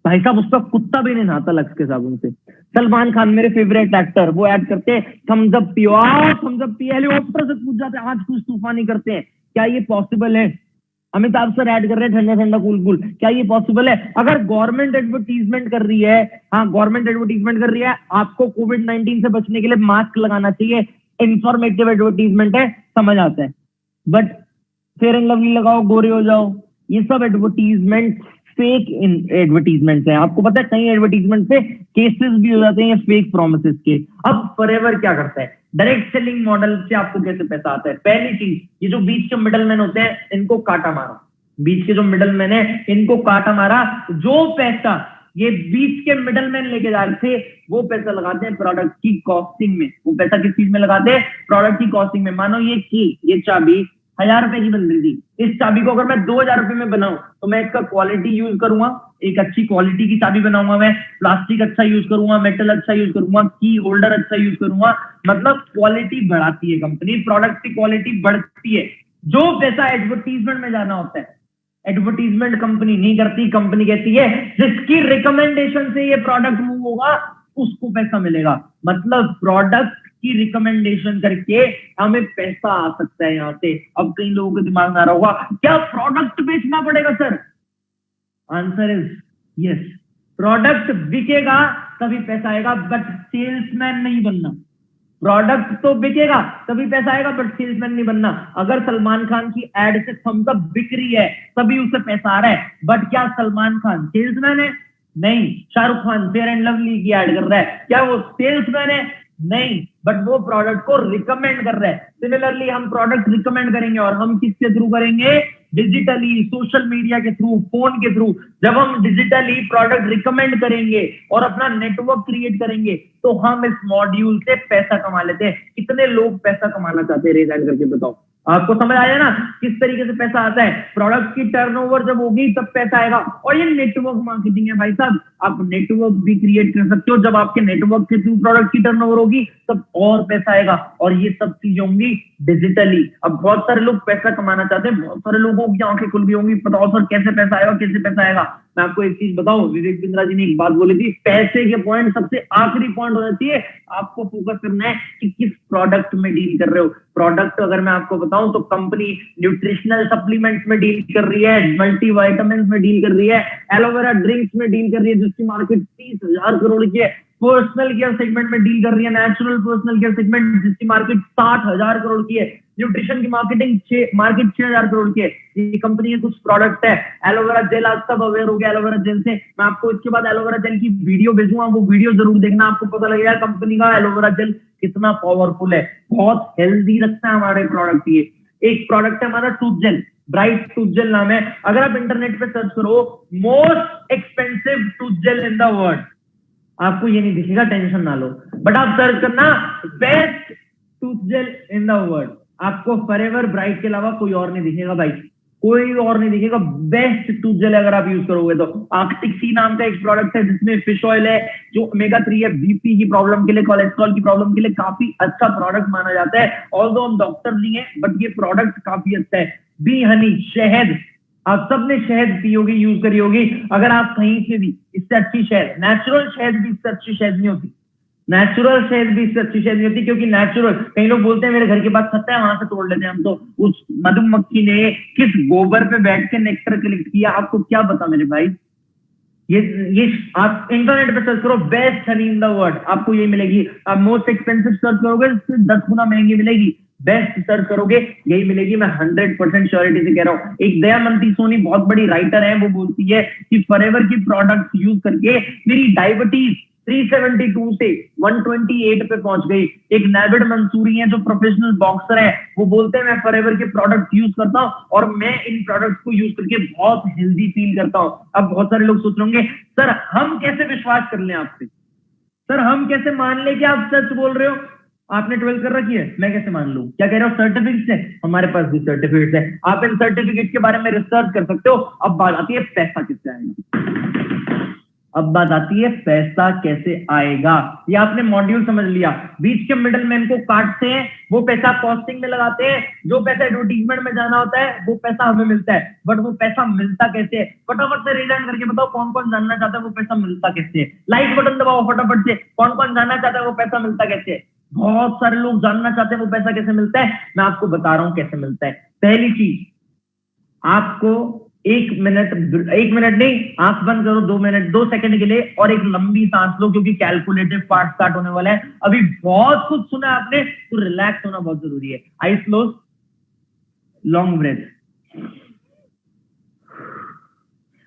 भाई साहब उसका कुत्ता भी नहीं नहाता लक्स के साबुन से। सलमान खान मेरे फेवरेट एक्टर, वो ऐड करते हैं थम्स अप पियो, थम्स अप पियो, हेलीकॉप्टर से पूछ जाते हैं आज कुछ तूफानी करते हैं। क्या ये पॉसिबल है? अमिताभ सर ऐड कर रहे हैं ठंडा ठंडा कूल कूल, क्या ये पॉसिबल है? अगर गवर्नमेंट एडवर्टीजमेंट कर रही है, हाँ गवर्नमेंट एडवर्टीजमेंट कर रही है, आपको कोविड-19 से बचने के लिए मास्क लगाना चाहिए, इंफॉर्मेटिव एडवर्टीजमेंट है, समझ आता है। बट फेयर एंड लवली लगाओ, गोरे हो जाओ, ये सब एडवर्टीजमेंट फेक एडवर्टीजमेंट है। आपको पता है कई एडवर्टीजमेंट पे केसेस भी हो जाते हैं फेक प्रोमिसेस के। अब फॉरएवर क्या करता है? डायरेक्ट सेलिंग मॉडल से आपको कैसे पैसा आता है? पहली चीज, ये जो बीच के मिडलमैन होते हैं इनको काटा मारा। बीच के जो मिडलमैन है इनको काटा मारा। जो पैसा ये बीच के मिडलमैन लेके जा रहे थे वो पैसा लगाते हैं प्रोडक्ट की कॉस्टिंग में। वो पैसा किस चीज में लगाते हैं? प्रोडक्ट की कॉस्टिंग में। मानो ये चाबी 1000 रुपए की बन रही थी, इस चाबी को अगर मैं 2000 रुपए में बनाऊं तो मैं इसका क्वालिटी यूज करूंगा, एक अच्छी क्वालिटी की चाबी बनाऊंगा, मैं प्लास्टिक अच्छा यूज करूंगा, मेटल अच्छा यूज करूंगा, की होल्डर अच्छा यूज करूंगा। मतलब क्वालिटी बढ़ाती है कंपनी, प्रोडक्ट की क्वालिटी बढ़ती है। जो पैसा एडवर्टीजमेंट में जाना होता है एडवर्टीजमेंट कंपनी नहीं करती, कंपनी कहती है जिसकी रिकमेंडेशन से ये प्रोडक्ट मूव होगा उसको पैसा मिलेगा। मतलब प्रोडक्ट की रिकमेंडेशन करके हमें पैसा आ सकता है यहां से। अब कई लोगों के दिमाग में आ रहा होगा क्या प्रोडक्ट बेचना पड़ेगा sir? Answer is yes, product बिकेगा तभी पैसा आएगा, बट सेल्समैन नहीं बनना। प्रोडक्ट तो बिकेगा तभी पैसा आएगा, बट सेल्समैन नहीं बनना। अगर सलमान खान की एड से थम्स अप बिक रही है तभी उसे पैसा आ रहा है, बट क्या सलमान खान सेल्समैन है? नहीं। Shahrukh Khan fair and lovely की एड कर रहा है, क्या वो सेल्समैन है? नहीं, बट वो प्रोडक्ट को रिकमेंड कर रहा है। सिमिलरली हम प्रोडक्ट रिकमेंड करेंगे और हम किसके थ्रू करेंगे? डिजिटली, सोशल मीडिया के थ्रू, फोन के थ्रू। जब हम डिजिटली प्रोडक्ट रिकमेंड करेंगे और अपना नेटवर्क क्रिएट करेंगे तो हम इस मॉड्यूल से पैसा कमा लेते हैं। कितने लोग पैसा कमाना चाहते हैं? रेज हैंड करके बताओ। आपको समझ आया ना किस तरीके से पैसा आता है? प्रोडक्ट की टर्नओवर जब होगी तब पैसा आएगा। और ये नेटवर्क मार्केटिंग है भाई साहब। आप नेटवर्क भी क्रिएट कर सकते हो, जब आपके नेटवर्क के थ्रू प्रोडक्ट की टर्नओवर होगी तब और पैसा आएगा। और ये सब चीजें होंगी डिजिटली। अब बहुत सारे लोग पैसा कमाना चाहते हैं, बहुत सारे लोगों की आंखें खुल गई होंगी, बताओ सर कैसे पैसा आएगा, कैसे पैसा आएगा? मैं आपको एक चीज बताऊं, विवेक बिंद्रा जी ने एक बात बोली थी, पैसे के पॉइंट सबसे आखिरी पॉइंट होना चाहिए। आपको फोकस करना है कि किस प्रोडक्ट में डील कर रहे हो। प्रोडक्ट अगर मैं आपको बताऊं तो कंपनी न्यूट्रिशनल सप्लीमेंट्स में डील कर रही है, मल्टीविटामिन में डील कर रही है, एलोवेरा ड्रिंक्स में डील कर रही है जिसकी मार्केट 30,000 करोड़ की है, पर्सनल केयर सेगमेंट में डील कर रही है, नेचुरल पर्सनल केयर सेगमेंट जिसकी मार्केट 60,000 करोड़ की है, न्यूट्रिशन की मार्केट 6,000 करोड़ की है। ये कंपनी के कुछ प्रोडक्ट है। एलोवेरा जेल, आज सब अवेयर हो गया एलोवेरा जेल से। मैं आपको इसके बाद एलोवेरा जेल की वीडियो भेजूंगा, वो वीडियो जरूर देखना, आपको पता लगेगा कंपनी का एलोवेरा जेल कितना पावरफुल है। बहुत हेल्दी रखता है हमारे प्रोडक्ट। ये एक प्रोडक्ट है हमारा tooth gel, bright tooth gel नाम है। अगर आप इंटरनेट पे सर्च करो most expensive tooth gel in the world, आपको ये नहीं दिखेगा, टेंशन ना लो, बट आप सर्च करना best tooth gel in the world, आपको फॉरएवर ब्राइट के अलावा कोई और नहीं दिखेगा भाई, कोई और नहीं दिखेगा। बेस्ट टूथ जेल अगर आप यूज करोगे तो आर्कटिक सी नाम का एक प्रोडक्ट है जिसमें फिश ऑयल है जो ओमेगा 3 है, बीपी की प्रॉब्लम के लिए, कोलेस्ट्रॉल की प्रॉब्लम के लिए काफी अच्छा प्रोडक्ट माना जाता है। ऑल्दो हम डॉक्टर नहीं है बट ये प्रोडक्ट काफी अच्छा है। बी हनी, शहद, आप सबने शहद पी होगी, यूज करी होगी। अगर आप कहीं से भी, इससे अच्छी शहद, नेचुरल शहद भी इससे अच्छी शहद नहीं होती, नेचुरल शहद भी इससे अच्छी शहद नहीं होती, क्योंकि नेचुरल, कई लोग बोलते हैं मेरे घर के पास खत्ता है वहां से तोड़ लेते हैं हम, तो उस मधुमक्खी ने किस गोबर पे बैठ के नेक्टर कलेक्ट किया आपको क्या पता मेरे भाई। ये आप इंटरनेट पे सर्च करो best Honey in the world, आपको ये मिलेगी। आप मोस्ट एक्सपेंसिव सर्च करोगे 10 गुना महंगी मिलेगी, बेस्ट सर्च करोगे यही मिलेगी, मैं 100% श्योरिटी से कह रहा हूं। एक दयामंती सोनी बहुत बड़ी राइटर है, वो बोलती है कि फॉरएवर की प्रोडक्ट यूज करके मेरी डायबिटीज 372 से 128 पे पहुंच गई। एक नाविड मंसूरी है जो प्रोफेशनल बॉक्सर है, वो बोलते हैं मैं फॉरएवर के प्रोडक्ट यूज करता हूं और मैं इन प्रोडक्ट्स को यूज करके बहुत हेल्दी फील करता हूं। अब बहुत सारे लोग सोच रहे होंगे सर हम कैसे विश्वास कर लें आपसे, सर हम कैसे मान ले कि आप सच बोल रहे हो, आपने 12 कर रखी है, मैं कैसे मान लूं? क्या कह रहे हो? सर्टिफिकेट है, हमारे पास भी सर्टिफिकेट है, आप इन सर्टिफिकेट के बारे में रिसर्च कर सकते हो। अब बात आती है पैसा किससे आएगा, अब बात आती है पैसा कैसे आएगा। ये आपने मॉड्यूल समझ लिया, बीच के मिडल मैन को काटते हैं, वो पैसा कॉस्टिंग में लगाते हैं, जो पैसा एडवर्टीजमेंट में जाना होता है वो पैसा हमें मिलता है, बट वो पैसा मिलता कैसे है? फटाफट से रिजाइन करके बताओ कौन कौन जानना चाहता है वो पैसा मिलता कैसे है? लाइक बटन दबाओ फटाफट से, कौन कौन जानना चाहता है वो पैसा मिलता कैसे है? बहुत सारे लोग जानना चाहते हैं वो पैसा कैसे मिलता है, मैं आपको बता रहा हूं कैसे मिलता है। पहली चीज, आपको 1 मिनट नहीं, आंख बंद करो 2 मिनट 2 सेकंड के लिए और एक लंबी सांस लो, क्योंकि कैलकुलेटिव पार्ट स्टार्ट होने वाला है। अभी बहुत कुछ सुना आपने तो रिलैक्स होना बहुत जरूरी है। Eyes close, long breath.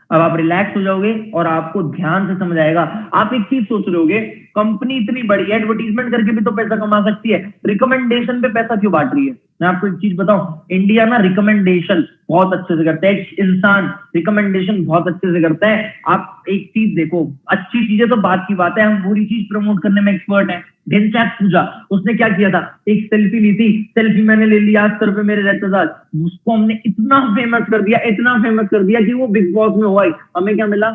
अब आप रिलैक्स हो जाओगे और आपको ध्यान से समझ आएगा। आप एक चीज सोच रहे होगे, कंपनी इतनी बड़ी है, एडवर्टीजमेंट करके भी तो पैसा कमा सकती है, रिकमेंडेशन पे पैसा क्यों बांट रही है? मैं आपको एक चीज बताऊं, इंडिया में रिकमेंडेशन बहुत अच्छे से करता है, एक इंसान रिकमेंडेशन बहुत अच्छे से करता है। आप एक चीज देखो, अच्छी चीजें तो बात की बात है, हम बुरी चीज प्रमोट करने में एक्सपर्ट है। ढिंचैक पूजा, उसने क्या किया था, एक सेल्फी ली थी, सेल्फी मैंने ले लिया 80 रुपए मेरे रहते साथ, उसको हमने इतना फेमस कर दिया, इतना फेमस कर दिया कि वो बिग बॉस में हुआ ही, हमें क्या मिला?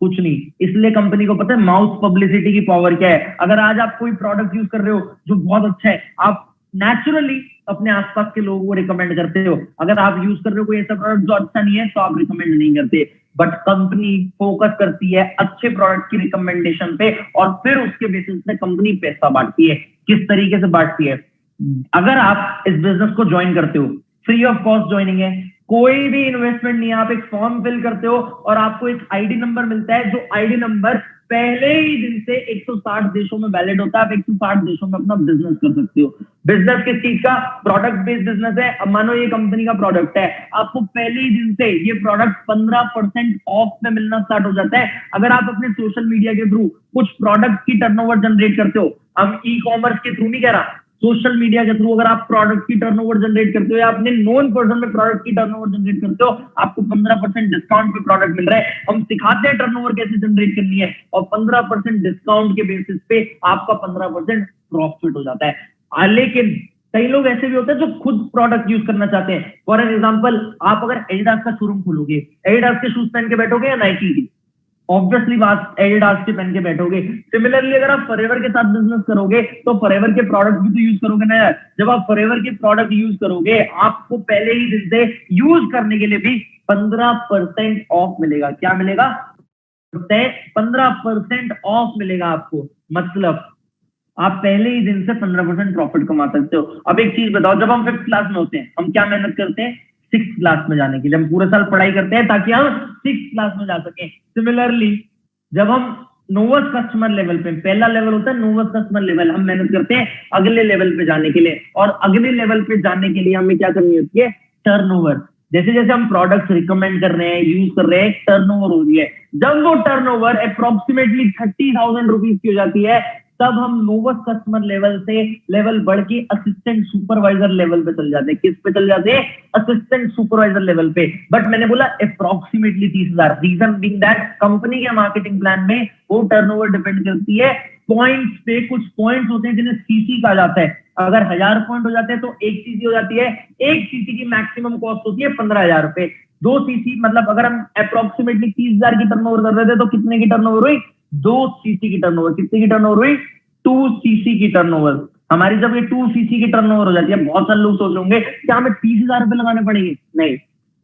कुछ नहीं। इसलिए कंपनी को पता है माउथ पब्लिसिटी की पावर क्या है। अगर आज आप कोई प्रोडक्ट यूज कर रहे हो जो बहुत अच्छा है, आप नेचुरली अपने आसपास के लोगों को रिकमेंड करते हो। अगर आप यूज कर रहे हो कोई ऐसा प्रोडक्ट जो अच्छा नहीं है तो आप रिकमेंड नहीं करते, बट कंपनी फोकस करती है अच्छे प्रोडक्ट की रिकमेंडेशन पे और फिर उसके बेसिस पे कंपनी पैसा बांटती है। किस तरीके से बांटती है? अगर आप इस बिजनेस को ज्वाइन करते हो, फ्री ऑफ कॉस्ट ज्वाइनिंग है, कोई भी इन्वेस्टमेंट नहीं है, आप एक फॉर्म फिल करते हो और आपको एक आईडी नंबर मिलता है, जो आईडी नंबर पहले ही दिन से 160 देशों में वैलिड होता है। आप 160 देशों में अपना बिजनेस कर सकते हो। बिजनेस किस चीज का? प्रोडक्ट बेस्ड बिजनेस है। अब मानो ये कंपनी का प्रोडक्ट है, आपको पहले ही दिन से ये प्रोडक्ट 15% ऑफ में मिलना स्टार्ट हो जाता है अगर आप अपने सोशल मीडिया के थ्रू कुछ प्रोडक्ट की टर्नओवर जनरेट करते हो। अब ई कॉमर्स के थ्रू नहीं कह रहा, सोशल मीडिया के थ्रू अगर आप प्रोडक्ट की टर्नओवर जनरेट करते हो या अपने नोन पर्सन में प्रोडक्ट की टर्नओवर जनरेट करते हो, आपको 15% डिस्काउंट पे प्रोडक्ट मिल रहा है। हम सिखाते हैं टर्नओवर कैसे जनरेट करनी है और 15% डिस्काउंट के बेसिस पे आपका 15% प्रॉफिट हो जाता है। लेकिन कई लोग ऐसे भी होते हैं जो खुद प्रोडक्ट यूज करना चाहते हैं। फॉर एग्जाम्पल, आप अगर एडिडास का शोरूम खोलोगे, एडिडास के शूज पहन के बैठोगे या नाइकी की? ऑब्वियसली बात, एडिडास के पहन के बैठोगे। सिमिलरली अगर आप फॉरएवर के साथ बिजनेस करोगे तो फॉरएवर के प्रोडक्ट भी तो यूज करोगे ना यार। जब आप फॉरएवर के प्रोडक्ट यूज करोगे, आपको पहले ही दिन से यूज करने के लिए भी 15% ऑफ मिलेगा। क्या मिलेगा? 15% ऑफ मिलेगा आपको। मतलब आप पहले ही दिन से 15% प्रॉफिट कमा सकते हो। अब एक चीज बताओ, जब हम 5th क्लास में होते हैं, हम क्या मेहनत करते हैं? 6th क्लास में जाने के लिए। हम पूरे साल पढ़ाई करते हैं ताकि हम 6th क्लास में जा सकें। सिमिलरली जब हम नोवस कस्टमर लेवल पे, पहला लेवल होता है नोवस कस्टमर लेवल, हम मेहनत करते हैं अगले लेवल पे जाने के लिए। और अगले लेवल पे जाने के लिए हमें क्या करनी होती है? टर्नओवर। जैसे जैसे हम प्रोडक्ट्स रिकमेंड कर रहे हैं, यूज कर रहे हैं, टर्नओवर हो रही है। जब वो टर्नओवर अप्रोक्सीमेटली 30,000 रुपीज की हो जाती है, तब हम नोवस कस्टमर लेवल से लेवल बढ़ के असिस्टेंट सुपरवाइजर लेवल पे चल जाते हैं। किस पे चल जाते हैं? असिस्टेंट सुपरवाइजर लेवल पे। बट मैंने बोला approximately 30,000। Reason being that company के मार्केटिंग प्लान में वो टर्नओवर डिपेंड करती है पॉइंट्स पे। कुछ पॉइंट्स होते हैं जिन्हें सीसी कहा जाता है। अगर 1000 पॉइंट हो जाते हैं तो 1 सीसी हो जाती है। 1 सीसी की मैक्सिमम कॉस्ट होती है 15,000 रुपए। 2 सीसी मतलब अगर हम अप्रोक्सीमेटली 30,000 की टर्नओवर कर रहे थे तो कितने की टर्नओवर हुई? 2 सीसी की टर्नओवर। कितने की टर्नओवर हुई? 2 सीसी की टर्नओवर। हमारी जब ये 2 सीसी की टर्नओवर हो जाती है, बहुत सारे लोग सोच होंगे क्या हमें 30,000 रुपए लगाने पड़ेंगे? नहीं।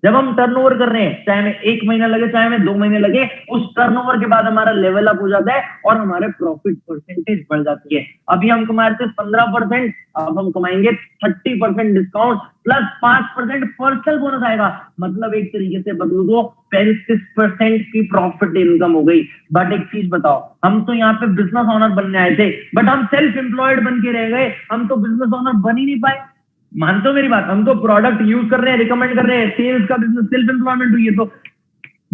जब हम टर्नओवर कर रहे हैं, चाहे हमें 1 महीना लगे चाहे हमें 2 महीने लगे, उस टर्नओवर के बाद हमारा लेवल अप हो जाता है और हमारे प्रॉफिट परसेंटेज बढ़ जाती है। अभी हम कमा रहे थे 15%, अब हम कमाएंगे 30% डिस्काउंट प्लस 5% पर्सनल बोनस आएगा। मतलब एक तरीके से बदलू तो 35% की प्रॉफिट इनकम हो गई। बट एक चीज बताओ, हम तो यहाँ पे बिजनेस ओनर बनने आए थे, बट हम सेल्फ एम्प्लॉयड बन के रह गए। हम तो बिजनेस ओनर बन ही नहीं पाए। मानते हो मेरी बात? हम तो प्रोडक्ट यूज कर रहे हैं, रिकमेंड कर रहे हैं, सेल्स का बिजनेस, सेल्फ एम्प्लॉयमेंट हुई है। तो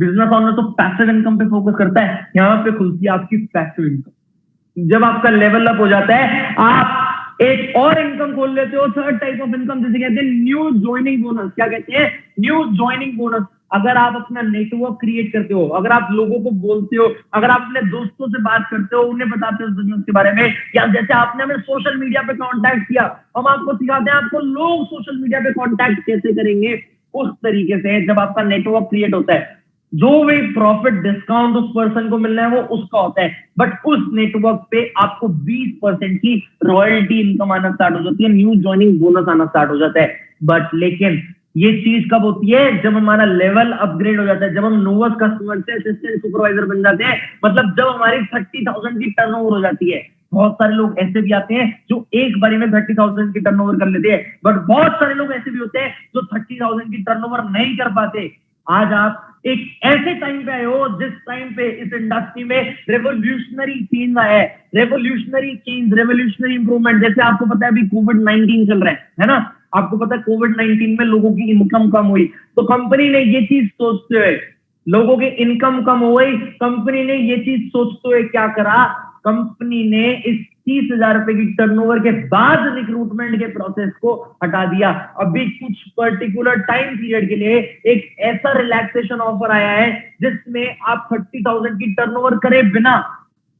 बिजनेस ओनर तो पैसिव इनकम पे फोकस करता है। यहाँ पे खुलती है आपकी पैसिव इनकम। जब आपका लेवल अप हो जाता है, आप एक और इनकम खोल लेते हो, थर्ड टाइप ऑफ इनकम, जिसे कहते हैं न्यू ज्वाइनिंग बोनस। क्या कहते हैं? New joining bonus. अगर आप अपना नेटवर्क क्रिएट करते हो, अगर आप लोगों को बोलते हो, अगर आप अपने दोस्तों से बात करते हो, उन्हें बताते हो बिजनेस के बारे में, या जैसे आपने हमें सोशल मीडिया पे कांटेक्ट किया, हम आपको सिखाते हैं आपको लोग सोशल मीडिया पे कांटेक्ट कैसे करेंगे। उस तरीके से जब आपका नेटवर्क क्रिएट होता है, जो भी प्रॉफिट डिस्काउंट उस पर्सन को मिलना है वो उसका होता है, बट उस नेटवर्क पे आपको 20% की रॉयल्टी इनकम आना स्टार्ट हो जाती है, न्यू ज्वाइनिंग बोनस आना स्टार्ट हो जाता है। बट लेकिन ये चीज कब होती है? जब हमारा लेवल अपग्रेड हो जाता है, जब हम नोवस कस्टमर से असिस्टेंट सुपरवाइजर बन जाते हैं, मतलब जब हमारी 30,000 की टर्नओवर हो जाती है। बहुत सारे लोग ऐसे भी आते हैं जो एक बारी में 30,000 की टर्नओवर कर लेते हैं, बट बहुत सारे लोग ऐसे भी होते हैं जो 30,000 की टर्नओवर नहीं कर पाते। आज आप एक ऐसे टाइम पे आए हो जिस टाइम पे इस इंडस्ट्री में रेवोल्यूशनरी चेंज आया है, रेवोल्यूशनरी चेंज, रेवोल्यूशनरी इंप्रूवमेंट। जैसे आपको पता है अभी कोविड-19 चल रहा है ना? आपको पता है कोविड-19 में लोगों की इनकम कम हुई, तो कंपनी ने ये चीज सोचते हुए, लोगों की इनकम कम हो गई, कंपनी ने ये चीज सोचते हुए क्या करा? कंपनी ने इस 30,000 रुपए की टर्नओवर के बाद रिक्रूटमेंट के प्रोसेस को हटा दिया। अभी कुछ पर्टिकुलर टाइम पीरियड के लिए एक ऐसा रिलैक्सेशन ऑफर आया है जिसमें आप 30,000 की टर्नओवर करे बिना,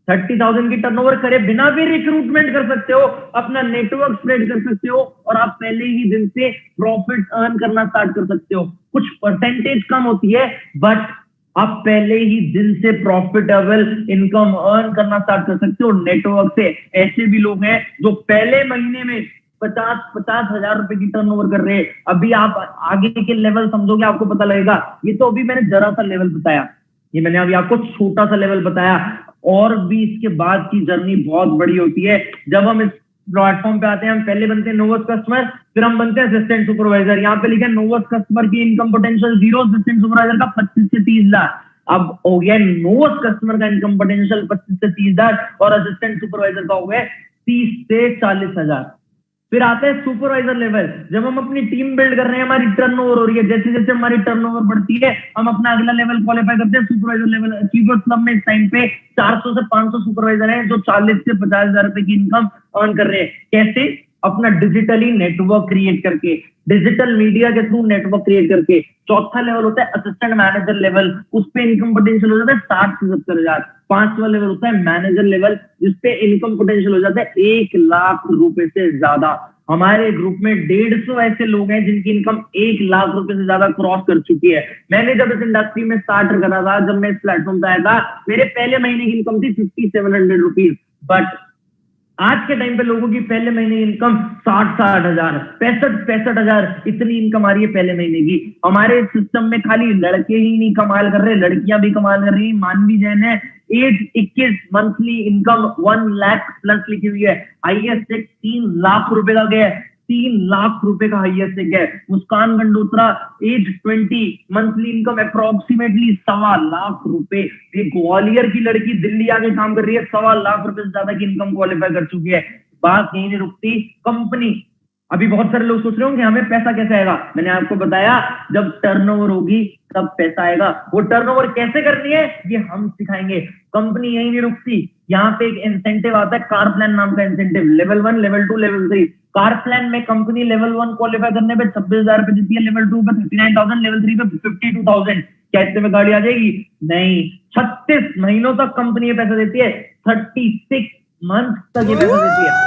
30,000 की टर्नओवर करे बिना भी रिक्रूटमेंट कर सकते हो, अपना नेटवर्क स्प्रेड कर सकते हो और आप पहले ही दिन से प्रॉफिट अर्न करना स्टार्ट कर सकते हो। कुछ परसेंटेज कम होती है, बट आप पहले ही दिन से प्रॉफिटेबल इनकम अर्न करना स्टार्ट कर सकते हो नेटवर्क से। ऐसे भी लोग हैं जो पहले महीने में 50 हजार रुपए की टर्नओवर कर रहे हैं। अभी आप आगे के लेवल समझोगे आपको पता लगेगा। ये तो अभी मैंने जरा सा लेवल बताया, ये मैंने अभी आपको छोटा सा लेवल बताया, और भी इसके बाद की जर्नी बहुत बड़ी होती है। जब हम इस प्लेटफॉर्म पे आते हैं, हम पहले बनते हैं नोवस कस्टमर, फिर हम बनते हैं असिस्टेंट सुपरवाइजर। यहाँ पे लिखा है नोवस कस्टमर की इनकम पोटेंशियल 0, असिस्टेंट सुपरवाइजर का 25 से 30 लाख। अब हो गया नोवस कस्टमर का इनकम पोटेंशियल 25 से 30 लाख, और असिस्टेंट सुपरवाइजर का हो गया 30 से 40 हजार। फिर आता है सुपरवाइजर लेवल। जब हम अपनी टीम बिल्ड कर रहे हैं, हमारी टर्नओवर हो रही है, जैसे जैसे हमारी टर्नओवर बढ़ती है, हम अपना अगला लेवल क्वालिफाई करते हैं सुपरवाइजर लेवल। अचीवर्स क्लब में इस टाइम पे 400 से 500 सुपरवाइजर हैं जो 40 से 50 हजार रुपए की इनकम अर्न कर रहे हैं। कैसे? अपना डिजिटली नेटवर्क क्रिएट करके, डिजिटल मीडिया के थ्रू नेटवर्क क्रिएट करके। चौथा लेवल होता है असिस्टेंट मैनेजर लेवल, उस पे इनकम पोटेंशियल हो जाता है 60 से 70 हजार। पांचवा लेवल होता है मैनेजर लेवल, जिसपे इनकम पोटेंशियल हो जाता है 1 लाख रुपए से ज्यादा। हमारे ग्रुप में 150 ऐसे लोग हैं जिनकी इनकम 1 लाख रुपए से ज्यादा क्रॉस कर चुकी है। मैंने जब इस इंडस्ट्री में स्टार्ट करा था, जब मैं इस प्लेटफॉर्म पे आया था, मेरे पहले महीने की इनकम थी 5700 रुपीज। बट आज के टाइम पे लोगों की पहले महीने की इनकम 60 हजार, 65 हजार, इतनी इनकम आ रही है पहले महीने की। हमारे सिस्टम में खाली लड़के ही नहीं कमाल कर रहे, लड़कियां भी कमाल कर रही। मानवी जैन है, age 21, monthly income 1 lakh plus लिखी हुई है। हाईएस्ट चेक 3 लाख रुपए का गया है, 3 लाख रुपए का हाईएस्ट चेक है। Muskan Gandotra, age 20, monthly income approximately 1.25 lakh रुपए। ये ग्वालियर की लड़की दिल्ली आके काम कर रही है, 1.25 लाख रुपए से ज्यादा की इनकम क्वालिफाई कर चुकी है। बात यहीं नहीं रुकती, कंपनी। अभी बहुत सारे लोग सोच रहे होंगे हमें पैसा कैसे आएगा। मैंने आपको बताया, जब टर्नओवर होगी तब पैसा आएगा। वो टर्नओवर कैसे करनी है ये हम सिखाएंगे। कंपनी यहीं नहीं रुकती, यहाँ पे एक इंसेंटिव आता है, कार प्लान नाम का incentive. Level 1, level 2, level 3। Car plan में कंपनी लेवल 1 क्वालिफाई करने पे 26,000 रुपए देती है, लेवल 2 पे 39,000, लेवल 3 पे 52,000। क्या इससे में गाड़ी आ जाएगी? नहीं। 36 महीनों तक कंपनी ये पैसा देती है, 36 मंथ तक ये पैसा देती है।